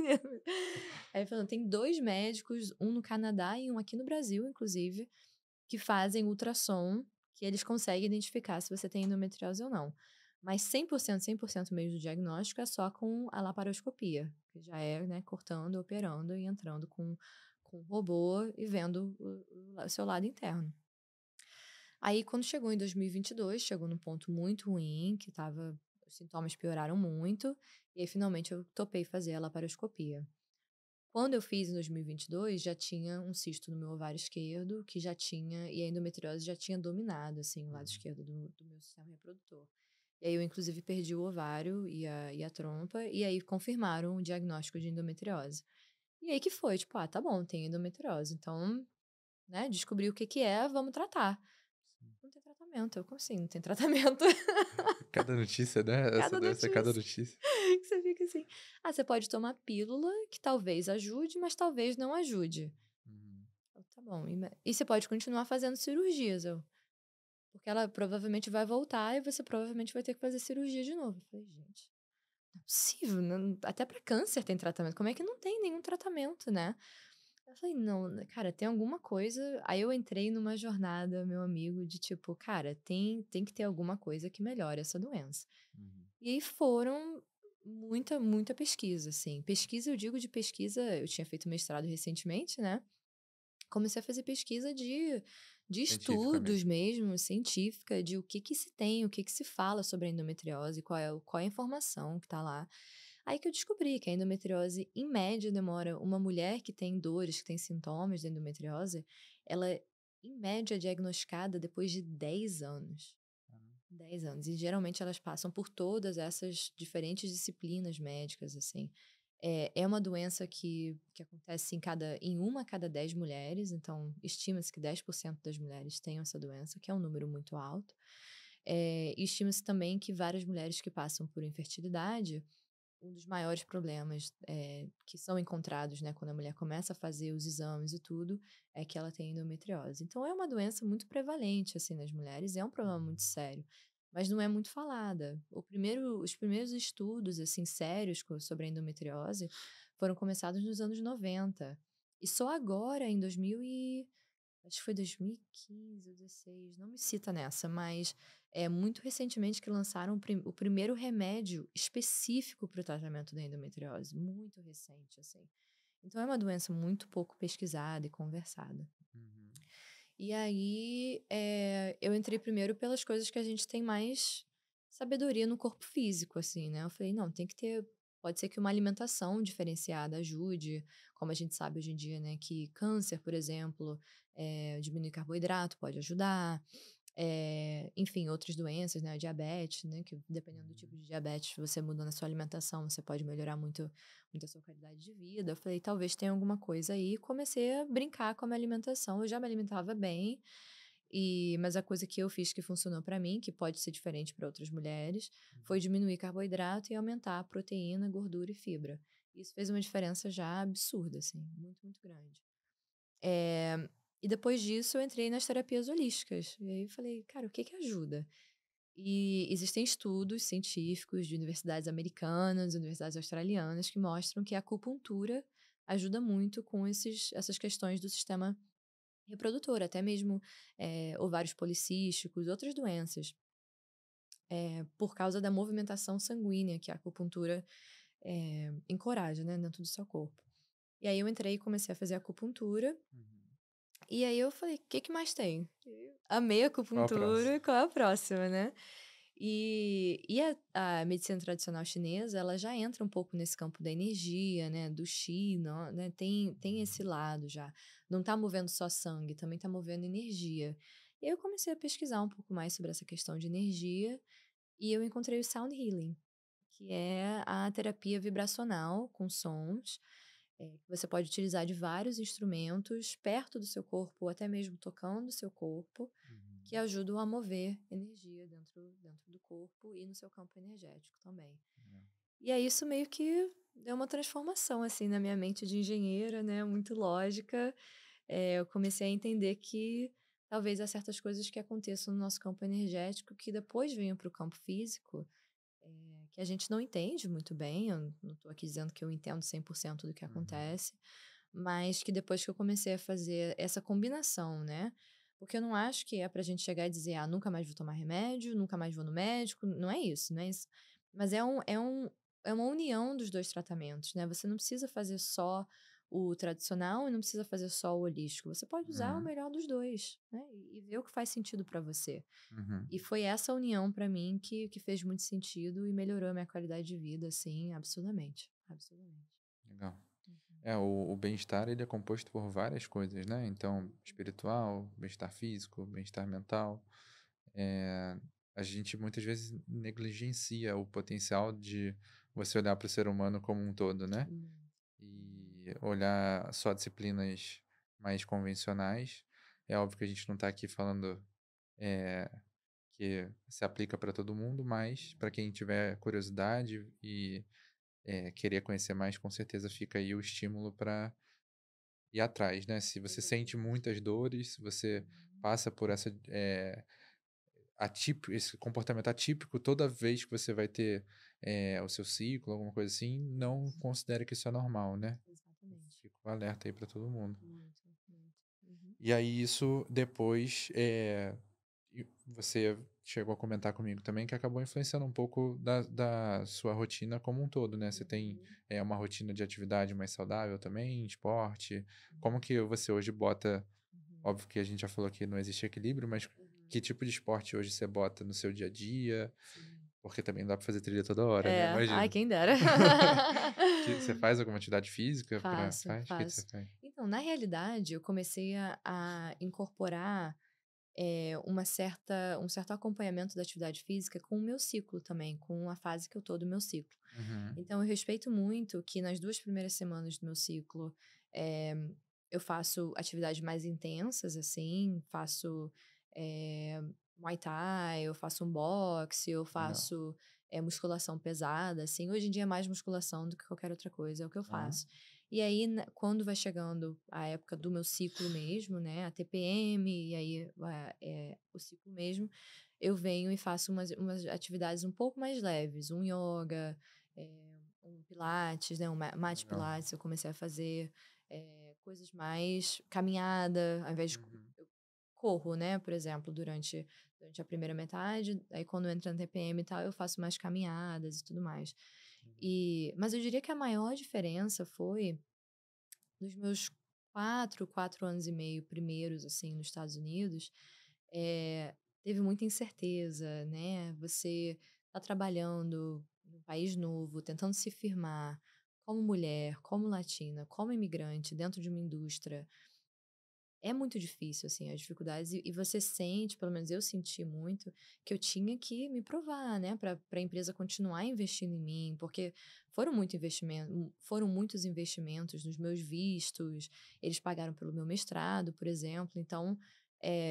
Aí falando, tem 2 médicos, um no Canadá e um aqui no Brasil, inclusive, que fazem ultrassom, que eles conseguem identificar se você tem endometriose ou não. Mas 100% mesmo do diagnóstico é só com a laparoscopia, que já é, né, cortando, operando e entrando com o robô e vendo o seu lado interno. Aí, quando chegou em 2022, chegou num ponto muito ruim, que tava, os sintomas pioraram muito, e aí finalmente eu topei fazer a laparoscopia. Quando eu fiz em 2022, já tinha um cisto no meu ovário esquerdo, que já tinha, e a endometriose já tinha dominado, assim, o lado Uhum. esquerdo do meu sistema reprodutor. E aí eu, inclusive, perdi o ovário e a trompa, e aí confirmaram o diagnóstico de endometriose. E aí que foi, tipo, ah, tá bom, tem endometriose, então, né, descobri o que que é, vamos tratar. Sim. Não tem tratamento. Eu, como assim? Não tem tratamento? Cada notícia, né? Essa Cada doença é cada notícia. notícia. Que você fica assim. Ah, você pode tomar pílula, que talvez ajude, mas talvez não ajude. Uhum. Eu, tá bom. E você pode continuar fazendo cirurgias. Porque ela provavelmente vai voltar e você provavelmente vai ter que fazer cirurgia de novo. Eu falei, gente, não é possível. Até para câncer tem tratamento. Como é que não tem nenhum tratamento, né? Eu falei, não, cara, tem alguma coisa. Aí eu entrei numa jornada, meu amigo, de tipo, cara, tem que ter alguma coisa que melhore essa doença. Uhum. E aí foram muita pesquisa, assim. Pesquisa, eu digo de pesquisa, eu tinha feito mestrado recentemente, né? comecei a fazer pesquisa de Científica estudos mesmo. mesmo, científica, de o que se tem, o que se fala sobre a endometriose, qual é a informação que está lá. Aí que eu descobri que a endometriose, em média, demora uma mulher que tem dores, que tem sintomas de endometriose, ela é, em média, diagnosticada depois de 10 anos. 10 anos. E geralmente elas passam por todas essas diferentes disciplinas médicas, assim. É uma doença que acontece em uma a cada 10 mulheres, então estima-se que 10% das mulheres tenham essa doença, que é um número muito alto. E estima-se também que várias mulheres que passam por infertilidade, um dos maiores problemas que são encontrados, né, quando a mulher começa a fazer os exames e tudo, é que ela tem endometriose. Então é uma doença muito prevalente assim nas mulheres, é um problema muito sério, mas não é muito falada. Os primeiros estudos assim sérios sobre a endometriose foram começados nos anos 90. E só agora, em 2000 acho que foi 2015 ou 16, não me cita nessa, mas é muito recentemente que lançaram o primeiro remédio específico para o tratamento da endometriose, muito recente, assim. Então é uma doença muito pouco pesquisada e conversada. Uhum. E aí eu entrei primeiro pelas coisas que a gente tem mais sabedoria no corpo físico, assim, né? Eu falei, não, tem que ter. Pode ser que uma alimentação diferenciada ajude, como a gente sabe hoje em dia, né? Que câncer, por exemplo, diminuir carboidrato pode ajudar. Enfim, outras doenças, né? Diabetes, né? Que dependendo do tipo de diabetes, você mudando a sua alimentação, você pode melhorar muito a sua qualidade de vida. Eu falei, talvez tenha alguma coisa aí. Comecei a brincar com a minha alimentação. Eu já me alimentava bem, mas a coisa que eu fiz que funcionou para mim, que pode ser diferente para outras mulheres, foi diminuir carboidrato e aumentar a proteína, gordura e fibra. Isso fez uma diferença já absurda, assim, muito, muito grande. E depois disso eu entrei nas terapias holísticas. E aí eu falei, cara, o que que ajuda? E existem estudos científicos de universidades americanas, universidades australianas, que mostram que a acupuntura ajuda muito com essas questões do sistema reprodutor, até mesmo ovários policísticos, outras doenças, por causa da movimentação sanguínea que a acupuntura encoraja, né, dentro do seu corpo. E aí eu entrei e comecei a fazer acupuntura. Uhum. E aí eu falei, o que que mais tem? Amei a Qual a próxima? acupuntura, qual é a próxima, né? E a medicina tradicional chinesa, ela já entra um pouco nesse campo da energia, né? Do Qi, né? Tem esse lado já. Não tá movendo só sangue, também tá movendo energia. E aí eu comecei a pesquisar um pouco mais sobre essa questão de energia e eu encontrei o Sound Healing, que é a terapia vibracional com sons, que você pode utilizar de vários instrumentos perto do seu corpo, ou até mesmo tocando o seu corpo, que Uhum. ajudam a mover energia dentro do corpo e no seu campo energético também. E aí isso meio que deu uma transformação, assim, na minha mente de engenheira, né, muito lógica. Eu comecei a entender que talvez há certas coisas que aconteçam no nosso campo energético que depois venham para o campo físico, que a gente não entende muito bem. Eu não estou aqui dizendo que eu entendo 100% do que Uhum. acontece, mas que depois que eu comecei a fazer essa combinação, né? Porque eu não acho que é pra gente chegar e dizer, ah, nunca mais vou tomar remédio, nunca mais vou no médico. Não é isso, não é isso. Mas é uma união dos dois tratamentos, né? Você não precisa fazer só o tradicional e não precisa fazer só o holístico. Você pode usar o Uhum. melhor dos dois, né? E ver o que faz sentido pra você. Uhum. E foi essa união pra mim que fez muito sentido e melhorou a minha qualidade de vida, assim, absurdamente. Absurdamente. Legal. Uhum. O bem-estar ele é composto por várias coisas, né? Então, espiritual, bem-estar físico, bem-estar mental. É, a gente muitas vezes negligencia o potencial de você olhar para o ser humano como um todo, né? Hum. Uhum. E olhar só disciplinas mais convencionais. É óbvio que a gente não está aqui falando é, que se aplica para todo mundo, mas para quem tiver curiosidade e querer conhecer mais, com certeza fica aí o estímulo para ir atrás, né? Se você sente Exatamente. muitas dores, se você Uhum. passa por esse comportamento atípico toda vez que você vai ter o seu ciclo, alguma coisa assim, não Isso. considere que isso é normal, né? Eu Exatamente. fico alerta aí para todo mundo. Muito, muito. Uhum. E aí isso depois você chegou a comentar comigo também, que acabou influenciando um pouco da sua rotina como um todo, né? Você tem Uhum, uma rotina de atividade mais saudável também, esporte. Como que você hoje bota, uhum, óbvio que a gente já falou que não existe equilíbrio, mas uhum. que tipo de esporte hoje você bota no seu dia a dia? Sim. Porque também não dá pra fazer trilha toda hora, né? É, ai, Imagino. quem dera. Você faz alguma atividade física para Faço, faz? O que você faço. faz? Então, na realidade, eu comecei a incorporar, um certo acompanhamento da atividade física com o meu ciclo também, com a fase que eu tô do meu ciclo. Uhum. Então, eu respeito muito que nas 2 primeiras semanas do meu ciclo, eh, eu faço atividades mais intensas, assim, faço, Muay Thai, eu faço um boxe, eu Legal. faço, musculação pesada, assim. Hoje em dia é mais musculação do que qualquer outra coisa, é o que eu Aham. faço. E aí, quando vai chegando a época do meu ciclo mesmo, né, a TPM, e aí, o ciclo mesmo, eu venho e faço umas atividades um pouco mais leves, um yoga, um pilates, né, um mate Legal. pilates eu comecei a fazer, coisas mais caminhada, ao invés de Uhum. eu corro, né, por exemplo, durante a primeira metade, aí quando entra no TPM e tal, eu faço mais caminhadas e tudo mais. Mas eu diria que a maior diferença foi nos meus 4 anos e meio primeiros, assim, nos Estados Unidos, teve muita incerteza, né? Você tá trabalhando num país novo, tentando se firmar como mulher, como latina, como imigrante, dentro de uma indústria. É muito difícil, assim, as dificuldades, e você sente, pelo menos eu senti muito, que eu tinha que me provar, né, para a empresa continuar investindo em mim, porque foram muitos investimentos nos meus vistos, eles pagaram pelo meu mestrado, por exemplo, então,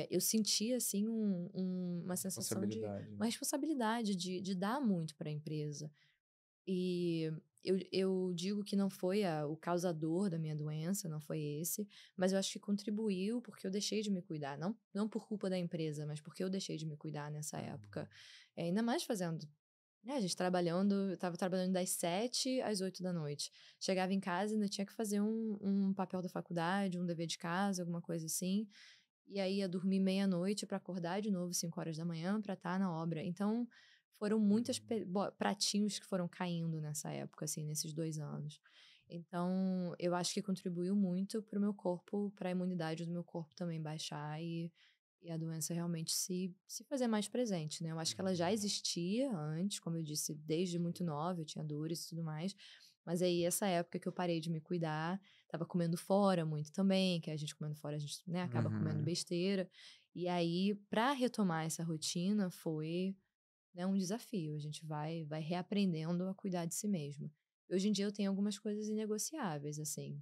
eu senti, assim, uma sensação de Responsabilidade, uma né? responsabilidade de dar muito para a empresa. E eu digo que não foi o causador da minha doença, não foi esse, mas eu acho que contribuiu porque eu deixei de me cuidar, não por culpa da empresa, mas porque eu deixei de me cuidar nessa Uhum. época. Ainda mais fazendo, né, a gente trabalhando, eu estava trabalhando das 7 às 8 da noite. Chegava em casa e ainda tinha que fazer um papel da faculdade, um dever de casa, alguma coisa assim. E aí ia dormir meia-noite para acordar de novo 5 horas da manhã para estar na obra. Então, foram muitas Uhum. pratinhos que foram caindo nessa época, assim, nesses 2 anos. Então, eu acho que contribuiu muito para o meu corpo, para a imunidade do meu corpo também baixar e a doença realmente se fazer mais presente, né. Eu acho que ela já Uhum. existia antes, como eu disse, desde muito nova, eu tinha dores e tudo mais, mas aí essa época que eu parei de me cuidar, estava comendo fora muito também, que a gente comendo fora, a gente, né, acaba comendo Uhum. besteira. E aí, para retomar essa rotina foi, né, um desafio. A gente vai reaprendendo a cuidar de si mesmo. Hoje em dia eu tenho algumas coisas inegociáveis, assim,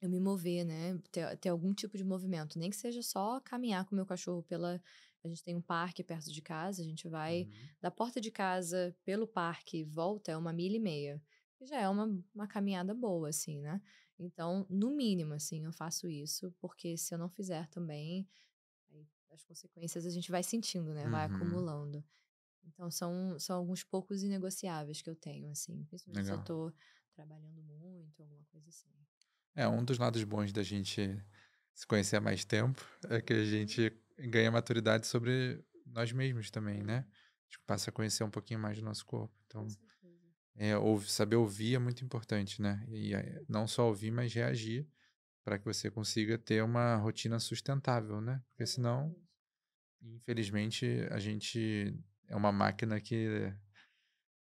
eu me mover, né, ter algum tipo de movimento, nem que seja só caminhar com o meu cachorro pela a gente tem um parque perto de casa, a gente vai Uhum. da porta de casa pelo parque e volta é 1,5 milha, que já é uma caminhada boa, assim, né. Então, no mínimo, assim, eu faço isso, porque se eu não fizer também, aí as consequências a gente vai sentindo, né, vai Uhum. acumulando. Então são alguns poucos inegociáveis que eu tenho, assim, principalmente se eu Legal. tô trabalhando muito, alguma coisa assim. Um dos lados bons da gente se conhecer há mais tempo é que a Uhum. gente ganha maturidade sobre nós mesmos também, né? A gente passa a conhecer um pouquinho mais do nosso corpo. Com Então, certeza. saber ouvir é muito importante, né? E não só ouvir, mas reagir para que você consiga ter uma rotina sustentável, né? Porque senão, Exatamente. infelizmente, a gente é uma máquina que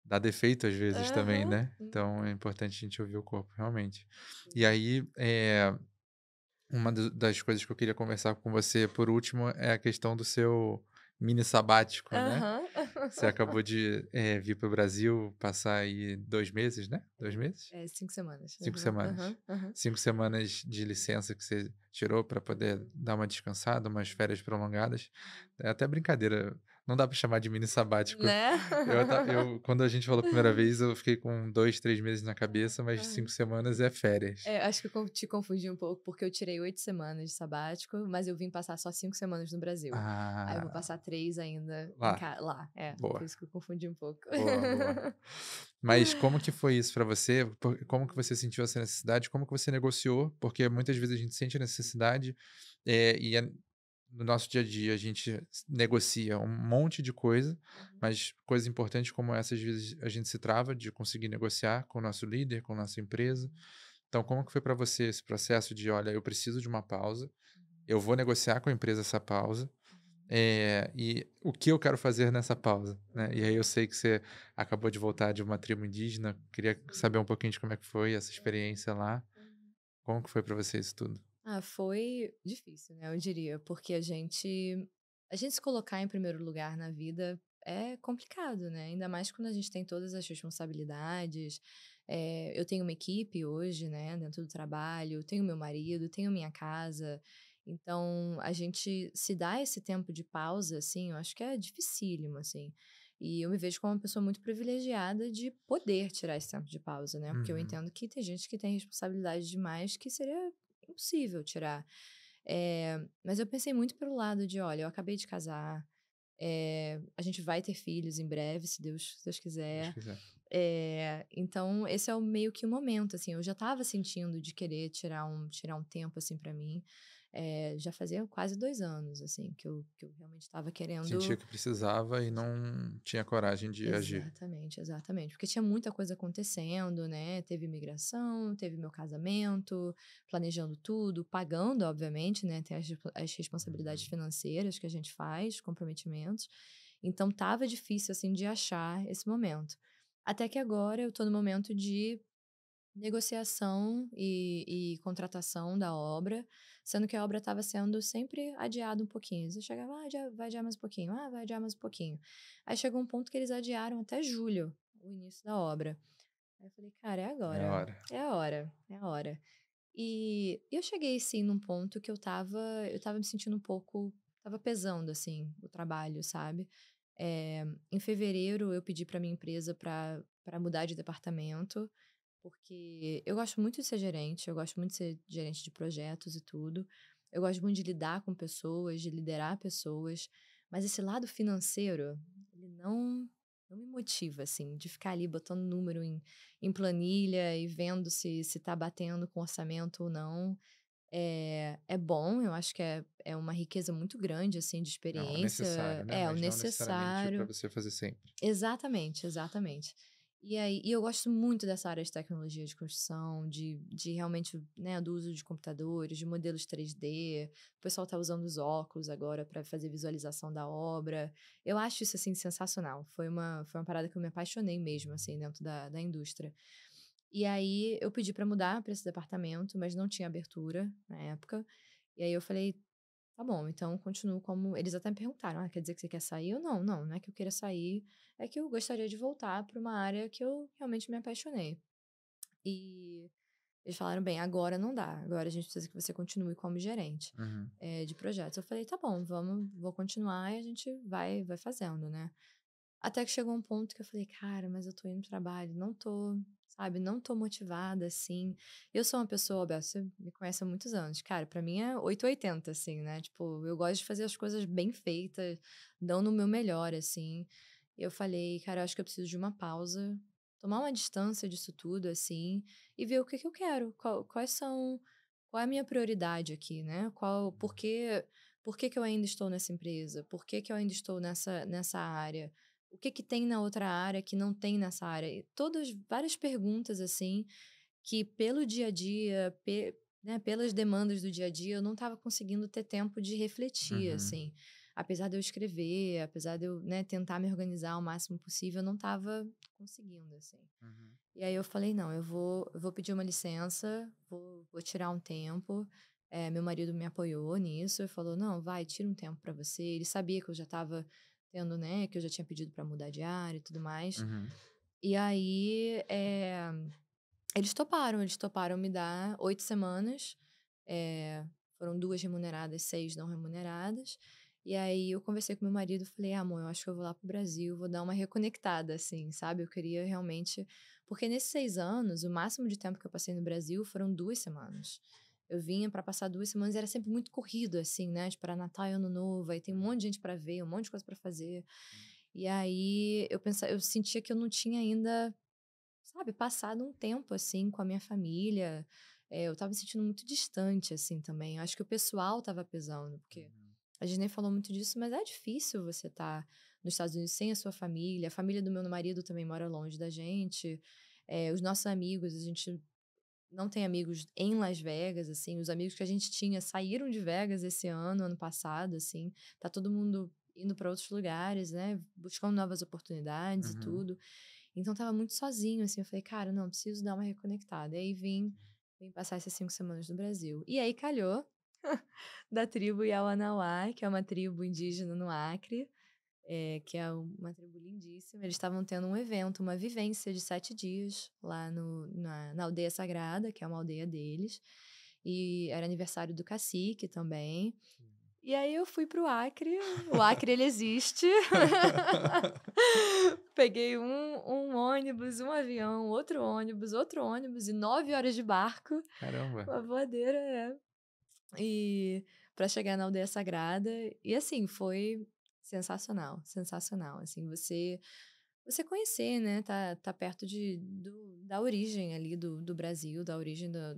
dá defeito às vezes também, Aham. né? Então é Uhum. importante a gente ouvir o corpo, realmente. E Sim. aí, uma das coisas que eu queria conversar com você, por último, é a questão do seu mini sabático, né? Aham. Você acabou de vir para o Brasil, passar aí 2 meses, né? 2 meses? 5 semanas. 5 semanas. Aham, aham. 5 semanas de licença que você tirou para poder dar uma descansada, umas férias prolongadas. Uhum. É até brincadeira, não dá para chamar de mini sabático. Né? Quando a gente falou a primeira vez, eu fiquei com 2, 3 meses na cabeça, mas 5 Aham. semanas é férias. É, acho que eu te confundi um pouco, porque eu tirei 8 semanas de sabático, mas eu vim passar só 5 semanas no Brasil. Aí eu vou Ah, passar 3 ainda lá. lá. Por Boa, isso que eu confundi um pouco. boa, boa. Mas como que foi isso pra você? Como que você sentiu essa necessidade? Como que você negociou? Porque muitas vezes a gente sente a necessidade, e no nosso dia a dia a gente negocia um monte de coisa, Uhum. mas coisas importantes como essa, às vezes a gente se trava de conseguir negociar com o nosso líder, com a nossa empresa. Uhum. Então, como que foi para você esse processo de, olha, eu preciso de uma pausa, Uhum. eu vou negociar com a empresa essa pausa, Uhum. e o que eu quero fazer nessa pausa, né? E aí eu sei que você acabou de voltar de uma tribo indígena, queria saber um Sim. pouquinho de como é que foi essa experiência lá. Uhum. Como que foi para você isso tudo? Ah, foi difícil, né, eu diria, porque a gente se colocar em primeiro lugar na vida é complicado, né, ainda mais quando a gente tem todas as responsabilidades. Eu tenho uma equipe hoje, né, dentro do trabalho, tenho meu marido, tenho minha casa, então a gente se dá esse tempo de pausa, assim, eu acho que é dificílimo, assim. E eu me vejo como uma pessoa muito privilegiada de poder tirar esse tempo de pausa, né, porque eu Uhum. entendo que tem gente que tem responsabilidade demais que seria impossível tirar. Mas eu pensei muito pelo lado de: "Olha, eu acabei de casar, a gente vai ter filhos em breve, se Deus Deus quiser". quiser. Então esse é o meio que o momento, assim, eu já estava sentindo de querer tirar um tempo, assim, pra mim, já fazia quase 2 anos, assim, que eu realmente estava Sentia querendo. que precisava e não tinha coragem de agir. Exatamente, exatamente. Porque tinha muita coisa acontecendo, né? Teve imigração, teve meu casamento, planejando tudo, pagando, obviamente, né? Tem as responsabilidades financeiras que a gente faz, comprometimentos. Então tava difícil, assim, de achar esse momento. Até que agora eu tô no momento de negociação e contratação da obra, sendo que a obra estava sendo sempre adiada um pouquinho. Você chegava: "Ah, vai adiar mais um pouquinho. Ah, vai adiar mais um pouquinho". Aí chegou um ponto que eles adiaram até julho, o início da obra. Aí eu falei: "Cara, é É a agora, hora. é a hora, é a hora". E eu cheguei, sim, num ponto que eu estava me sentindo um pouco, estava pesando, assim, o trabalho, sabe. Em fevereiro eu pedi para minha empresa para mudar de departamento, porque eu gosto muito de ser gerente, eu gosto muito de ser gerente de projetos e tudo. Eu gosto muito de lidar com pessoas, de liderar pessoas, mas esse lado financeiro, ele não me motiva, assim, de ficar ali botando número em planilha e vendo se tá batendo com orçamento ou não. É bom, eu acho que é uma riqueza muito grande, assim, de É o necessário, experiência. né, É, o mas não necessariamente para necessário. você fazer sempre. Exatamente, exatamente. E eu gosto muito dessa área de tecnologia de construção, de realmente, né, do uso de computadores, de modelos 3D. O pessoal está usando os óculos agora para fazer visualização da obra. Eu acho isso, assim, sensacional. Foi uma parada que eu me apaixonei mesmo, assim, dentro da indústria. E aí eu pedi para mudar para esse departamento, mas não tinha abertura na época. E aí eu falei: "Tá bom, então continuo como". Eles até me perguntaram: "Ah, quer dizer que você quer sair?" Eu: "Não, não, não é que eu queira sair, é que eu gostaria de voltar para uma área que eu realmente me apaixonei". E eles falaram: "Bem, agora não dá, agora a gente precisa que você continue como gerente, Uhum. de projetos". Eu falei: "Tá bom, vou continuar e a gente vai fazendo, né". Até que chegou um ponto que eu falei: "Cara, mas eu tô indo pro trabalho, não tô, sabe, não tô motivada, assim". Eu sou uma pessoa, Bel, você me conhece há muitos anos, cara, pra mim é 880, assim, né, tipo, eu gosto de fazer as coisas bem feitas, dando o meu melhor, assim. E eu falei: "Cara, eu acho que eu preciso de uma pausa, tomar uma distância disso tudo, assim, e ver o que que eu quero, qual é a minha prioridade aqui, né, por que que eu ainda estou nessa empresa, por que que eu ainda estou nessa área, o que que tem na outra área que não tem nessa área?". E todas várias perguntas, assim, que pelo dia a dia, né, pelas demandas do dia a dia, eu não estava conseguindo ter tempo de refletir, Uhum. assim. Apesar de eu escrever, apesar de eu, né, tentar me organizar o máximo possível, eu não estava conseguindo, assim. Uhum. E aí eu falei: "Não, eu vou pedir uma licença, vou tirar um tempo". Meu marido me apoiou nisso e falou: "Não, vai, tira um tempo para você". Ele sabia que eu já estava tendo, né, que eu já tinha pedido para mudar de área e tudo mais. Uhum. E aí, eles toparam me dar 8 semanas, foram 2 remuneradas, 6 não remuneradas. E aí eu conversei com meu marido, falei: "Ah, amor, eu acho que eu vou lá pro Brasil, vou dar uma reconectada, assim, sabe". Eu queria realmente, porque nesses 6 anos, o máximo de tempo que eu passei no Brasil foram 2 semanas. Eu vinha para passar 2 semanas e era sempre muito corrido, assim, né, tipo, era Natal e Ano Novo, aí tem um monte de gente para ver, um monte de coisa para fazer. E aí eu sentia que eu não tinha ainda, sabe, passado um tempo, assim, com a minha família. Eu estava me sentindo muito distante, assim, também. Eu acho que o pessoal estava pesando, porque Uhum. a gente nem falou muito disso, mas é difícil você estar nos Estados Unidos sem a sua família. A família do meu marido também mora longe da gente. Os nossos amigos, a gente não tem amigos em Las Vegas, assim. Os amigos que a gente tinha saíram de Vegas esse ano passado, assim. Tá todo mundo indo para outros lugares, né? Buscando novas oportunidades e Uhum. tudo. Então tava muito sozinho, assim. Eu falei, cara, não, preciso dar uma reconectada. E aí vim passar essas 5 semanas no Brasil. E aí calhou da tribo Yawanawá, que é uma tribo indígena no Acre, que é uma tribo lindíssima. Eles estavam tendo um evento, uma vivência de 7 dias lá na Aldeia Sagrada, que é uma aldeia deles. E era aniversário do cacique também. E aí eu fui pro Acre. O Acre, ele existe. Peguei um ônibus, um avião, outro ônibus e 9 horas de barco. Caramba. Uma voadeira, E para chegar na Aldeia Sagrada. E assim, foi sensacional, sensacional. Assim, você conhecer, né? Tá perto da origem ali do Brasil, da origem do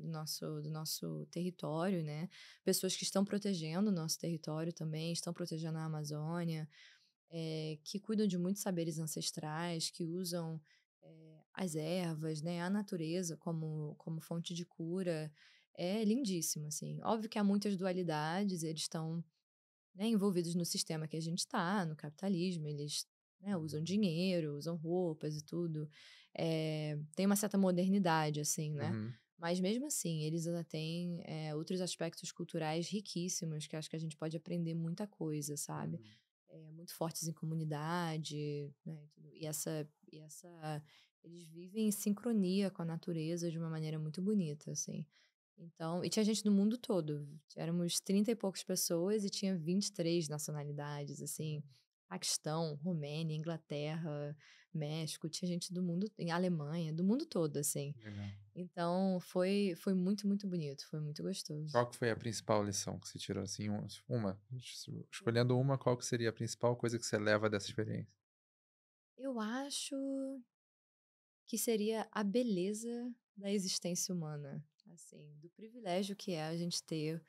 nosso território, né? Pessoas que estão protegendo o nosso território também, estão protegendo a Amazônia, que cuidam de muitos saberes ancestrais, que usam as ervas, né? A natureza como fonte de cura. É lindíssimo, assim. Óbvio que há muitas dualidades, eles estão, né, envolvidos no sistema que a gente está, no capitalismo, eles, né, usam dinheiro, usam roupas e tudo. Tem uma certa modernidade, assim, né? Uhum. Mas mesmo assim, eles ainda têm outros aspectos culturais riquíssimos que acho que a gente pode aprender muita coisa, sabe? Uhum. Muito fortes em comunidade, né? E essa, eles vivem em sincronia com a natureza de uma maneira muito bonita, assim. Então, e tinha gente do mundo todo. Éramos 30 e poucas pessoas e tinha 23 nacionalidades, assim. Paquistão, Romênia, Inglaterra, México, tinha gente do mundo, em Alemanha, do mundo todo, assim. Legal. Então, foi muito, muito bonito, foi muito gostoso. Qual que foi a principal lição que você tirou, assim, uma? Escolhendo uma, qual que seria a principal coisa que você leva dessa experiência? Eu acho que seria a beleza da existência humana, assim, do privilégio que é a gente ter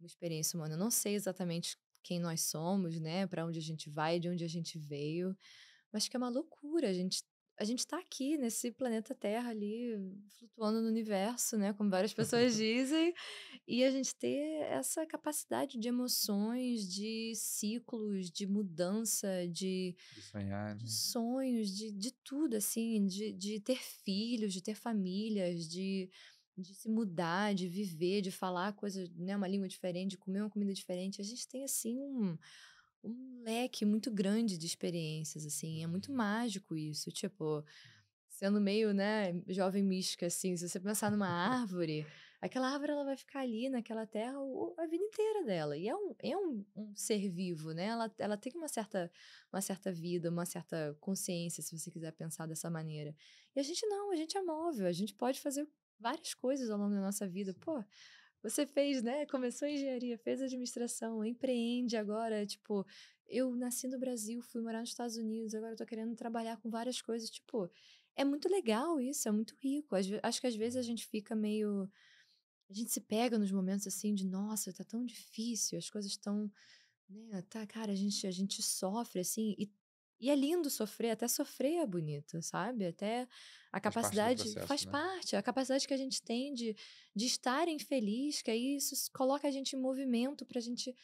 uma experiência humana. Eu não sei exatamente quem nós somos, né, para onde a gente vai, de onde a gente veio, mas que é uma loucura a gente tá aqui nesse planeta Terra ali, flutuando no universo, né, como várias pessoas dizem, e a gente ter essa capacidade de emoções, de ciclos, de mudança, de De sonhar, de né? sonhos, de tudo, assim, de ter filhos, de ter famílias, de se mudar, de viver, de falar coisa, né, uma língua diferente, de comer uma comida diferente. A gente tem, assim, um leque muito grande de experiências, assim, é muito mágico isso. Tipo, sendo meio, né, jovem mística, assim, se você pensar numa árvore, aquela árvore ela vai ficar ali naquela terra a vida inteira dela. E é um ser vivo, né? Ela tem uma certa vida, uma certa consciência, se você quiser pensar dessa maneira. E a gente não, a gente é móvel, a gente pode fazer várias coisas ao longo da nossa vida. Sim. Pô, você fez, né? Começou engenharia, fez administração, empreende agora, tipo, eu nasci no Brasil, fui morar nos Estados Unidos, agora eu tô querendo trabalhar com várias coisas, tipo, é muito legal isso, é muito rico. Acho que às vezes a gente fica meio. A gente se pega nos momentos assim de, nossa, tá tão difícil, as coisas estão. Né, tá, cara, a gente sofre assim. E é lindo sofrer, até sofrer é bonito, sabe? Até a Faz parte do capacidade processo, faz né? parte, a capacidade que a gente tem de estar infeliz, que aí isso coloca a gente em movimento pra gente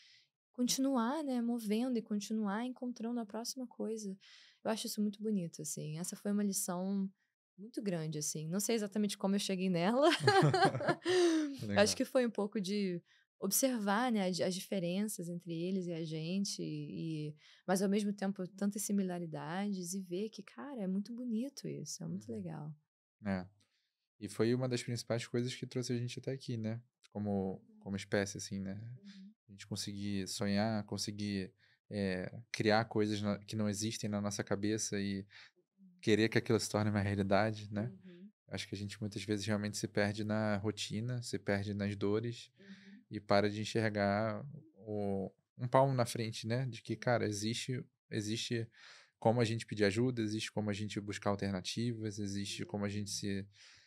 continuar, né, movendo e continuar encontrando a próxima coisa. Eu acho isso muito bonito, assim. Essa foi uma lição muito grande, assim. Não sei exatamente como eu cheguei nela. Acho Legal. que foi um pouco de observar, né, as diferenças entre eles e a gente, mas ao mesmo tempo tantas similaridades e ver que, cara, é muito bonito isso, é muito Uhum. legal. É. E foi uma das principais coisas que trouxe a gente até aqui, né? Como espécie, assim, né? Uhum, A gente conseguir sonhar, conseguir criar coisas que não existem na nossa cabeça e querer que aquilo se torne uma realidade, né? uhum, Acho que a gente muitas vezes realmente se perde na rotina, se perde nas dores uhum, e para de enxergar um palmo na frente, né? De que, cara, existe como a gente pedir ajuda, existe como a gente buscar alternativas, existe como a gente se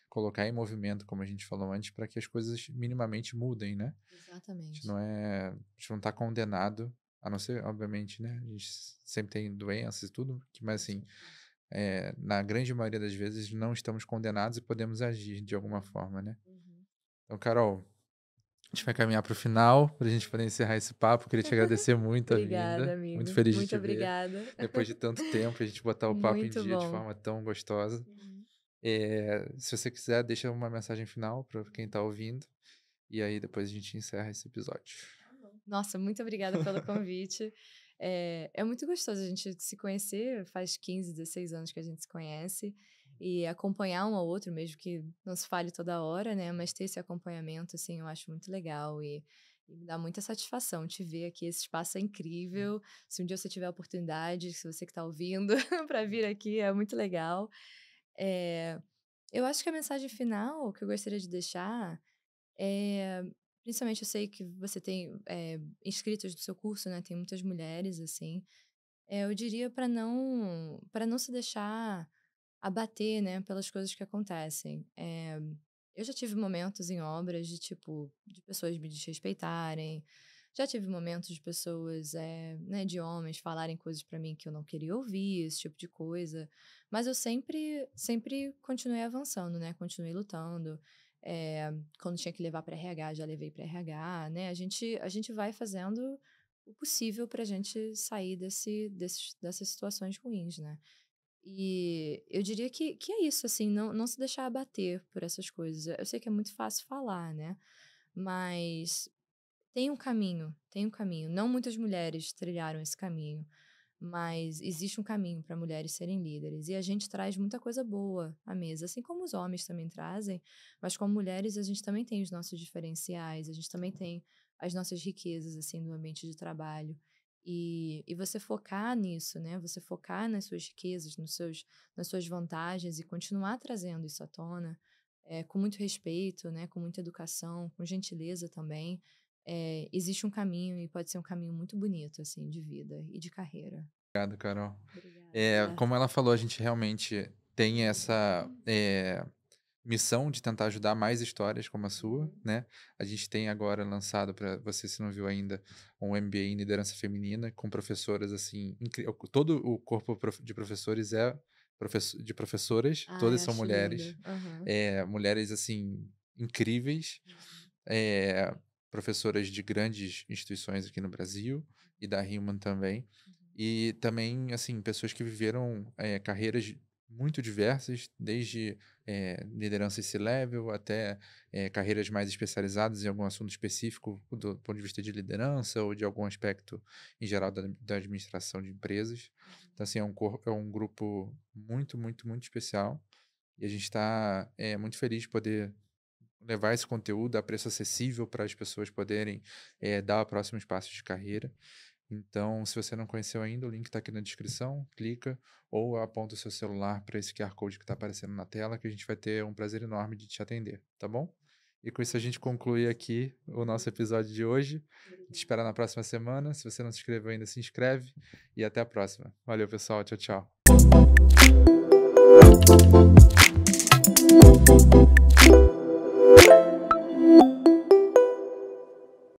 colocar em movimento, como a gente falou antes, para que as coisas minimamente mudem, né? A gente exatamente. não é, a gente não está condenado A não ser, obviamente, né? A gente sempre tem doenças e tudo, mas assim, na grande maioria das vezes não estamos condenados e podemos agir de alguma forma, né? Uhum. Então, Carol, a gente vai caminhar para o final, para a gente poder encerrar esse papo. Queria te agradecer muito a Obrigada, vinda. Muito amigo. feliz de Muito te ver. obrigada. Depois de tanto tempo, a gente botar o papo em Muito dia de bom. forma tão gostosa. Uhum. Se você quiser, deixa uma mensagem final para quem está ouvindo. E aí depois a gente encerra esse episódio. Nossa, muito obrigada pelo convite. É muito gostoso a gente se conhecer, faz 15, 16 anos que a gente se conhece, e acompanhar um ao outro, mesmo que não se fale toda hora, né? Mas ter esse acompanhamento, assim, eu acho muito legal e me dá muita satisfação te ver aqui. Esse espaço é incrível. Se um dia você tiver a oportunidade, se você que está ouvindo, para vir aqui, é muito legal. É, eu acho que a mensagem final que eu gostaria de deixar é, principalmente eu sei que você tem inscritas do seu curso, né? Tem muitas mulheres, assim. Eu diria para não se deixar abater, né? Pelas coisas que acontecem. Eu já tive momentos em obras de tipo de pessoas me desrespeitarem. Já tive momentos de pessoas, né, de homens falarem coisas pra mim que eu não queria ouvir, esse tipo de coisa. Mas eu sempre continuei avançando, né? Continuei lutando. Quando tinha que levar para RH, já levei para RH, né? A gente vai fazendo o possível pra gente sair dessas situações ruins, né? E eu diria que é isso, assim, não se deixar abater por essas coisas. Eu sei que é muito fácil falar, né? Mas tem um caminho, tem um caminho. Não muitas mulheres trilharam esse caminho, mas existe um caminho para mulheres serem líderes. E a gente traz muita coisa boa à mesa, assim como os homens também trazem, mas como mulheres a gente também tem os nossos diferenciais, a gente também tem as nossas riquezas, assim, do ambiente de trabalho. E você focar nisso, né? Você focar nas suas riquezas, nas suas vantagens e continuar trazendo isso à tona, com muito respeito, né? Com muita educação, com gentileza também. Existe um caminho e pode ser um caminho muito bonito, assim, de vida e de carreira. Obrigado, Carol. Obrigada. Como ela falou, a gente realmente tem essa missão de tentar ajudar mais histórias como a sua, Uhum. né? A gente tem agora lançado, para você se não viu ainda, um MBA em liderança feminina com professoras assim, todo o corpo de professores é de professoras, Ai, todas são acho mulheres, lindo. Aham. mulheres assim incríveis, Uhum. eh, professoras de grandes instituições aqui no Brasil e da Human também. Uhum. E também, assim, pessoas que viveram carreiras muito diversas, desde liderança C-level até carreiras mais especializadas em algum assunto específico do ponto de vista de liderança ou de algum aspecto em geral da administração de empresas. Então, assim, é um grupo muito, muito, muito especial e a gente está muito feliz de poder levar esse conteúdo a preço acessível para as pessoas poderem dar próximos passos de carreira. Então, se você não conheceu ainda, o link está aqui na descrição, clica ou aponta o seu celular para esse QR Code que está aparecendo na tela, que a gente vai ter um prazer enorme de te atender, tá bom? E com isso a gente conclui aqui o nosso episódio de hoje. Te espero na próxima semana. Se você não se inscreveu ainda, se inscreve e até a próxima. Valeu, pessoal. Tchau, tchau.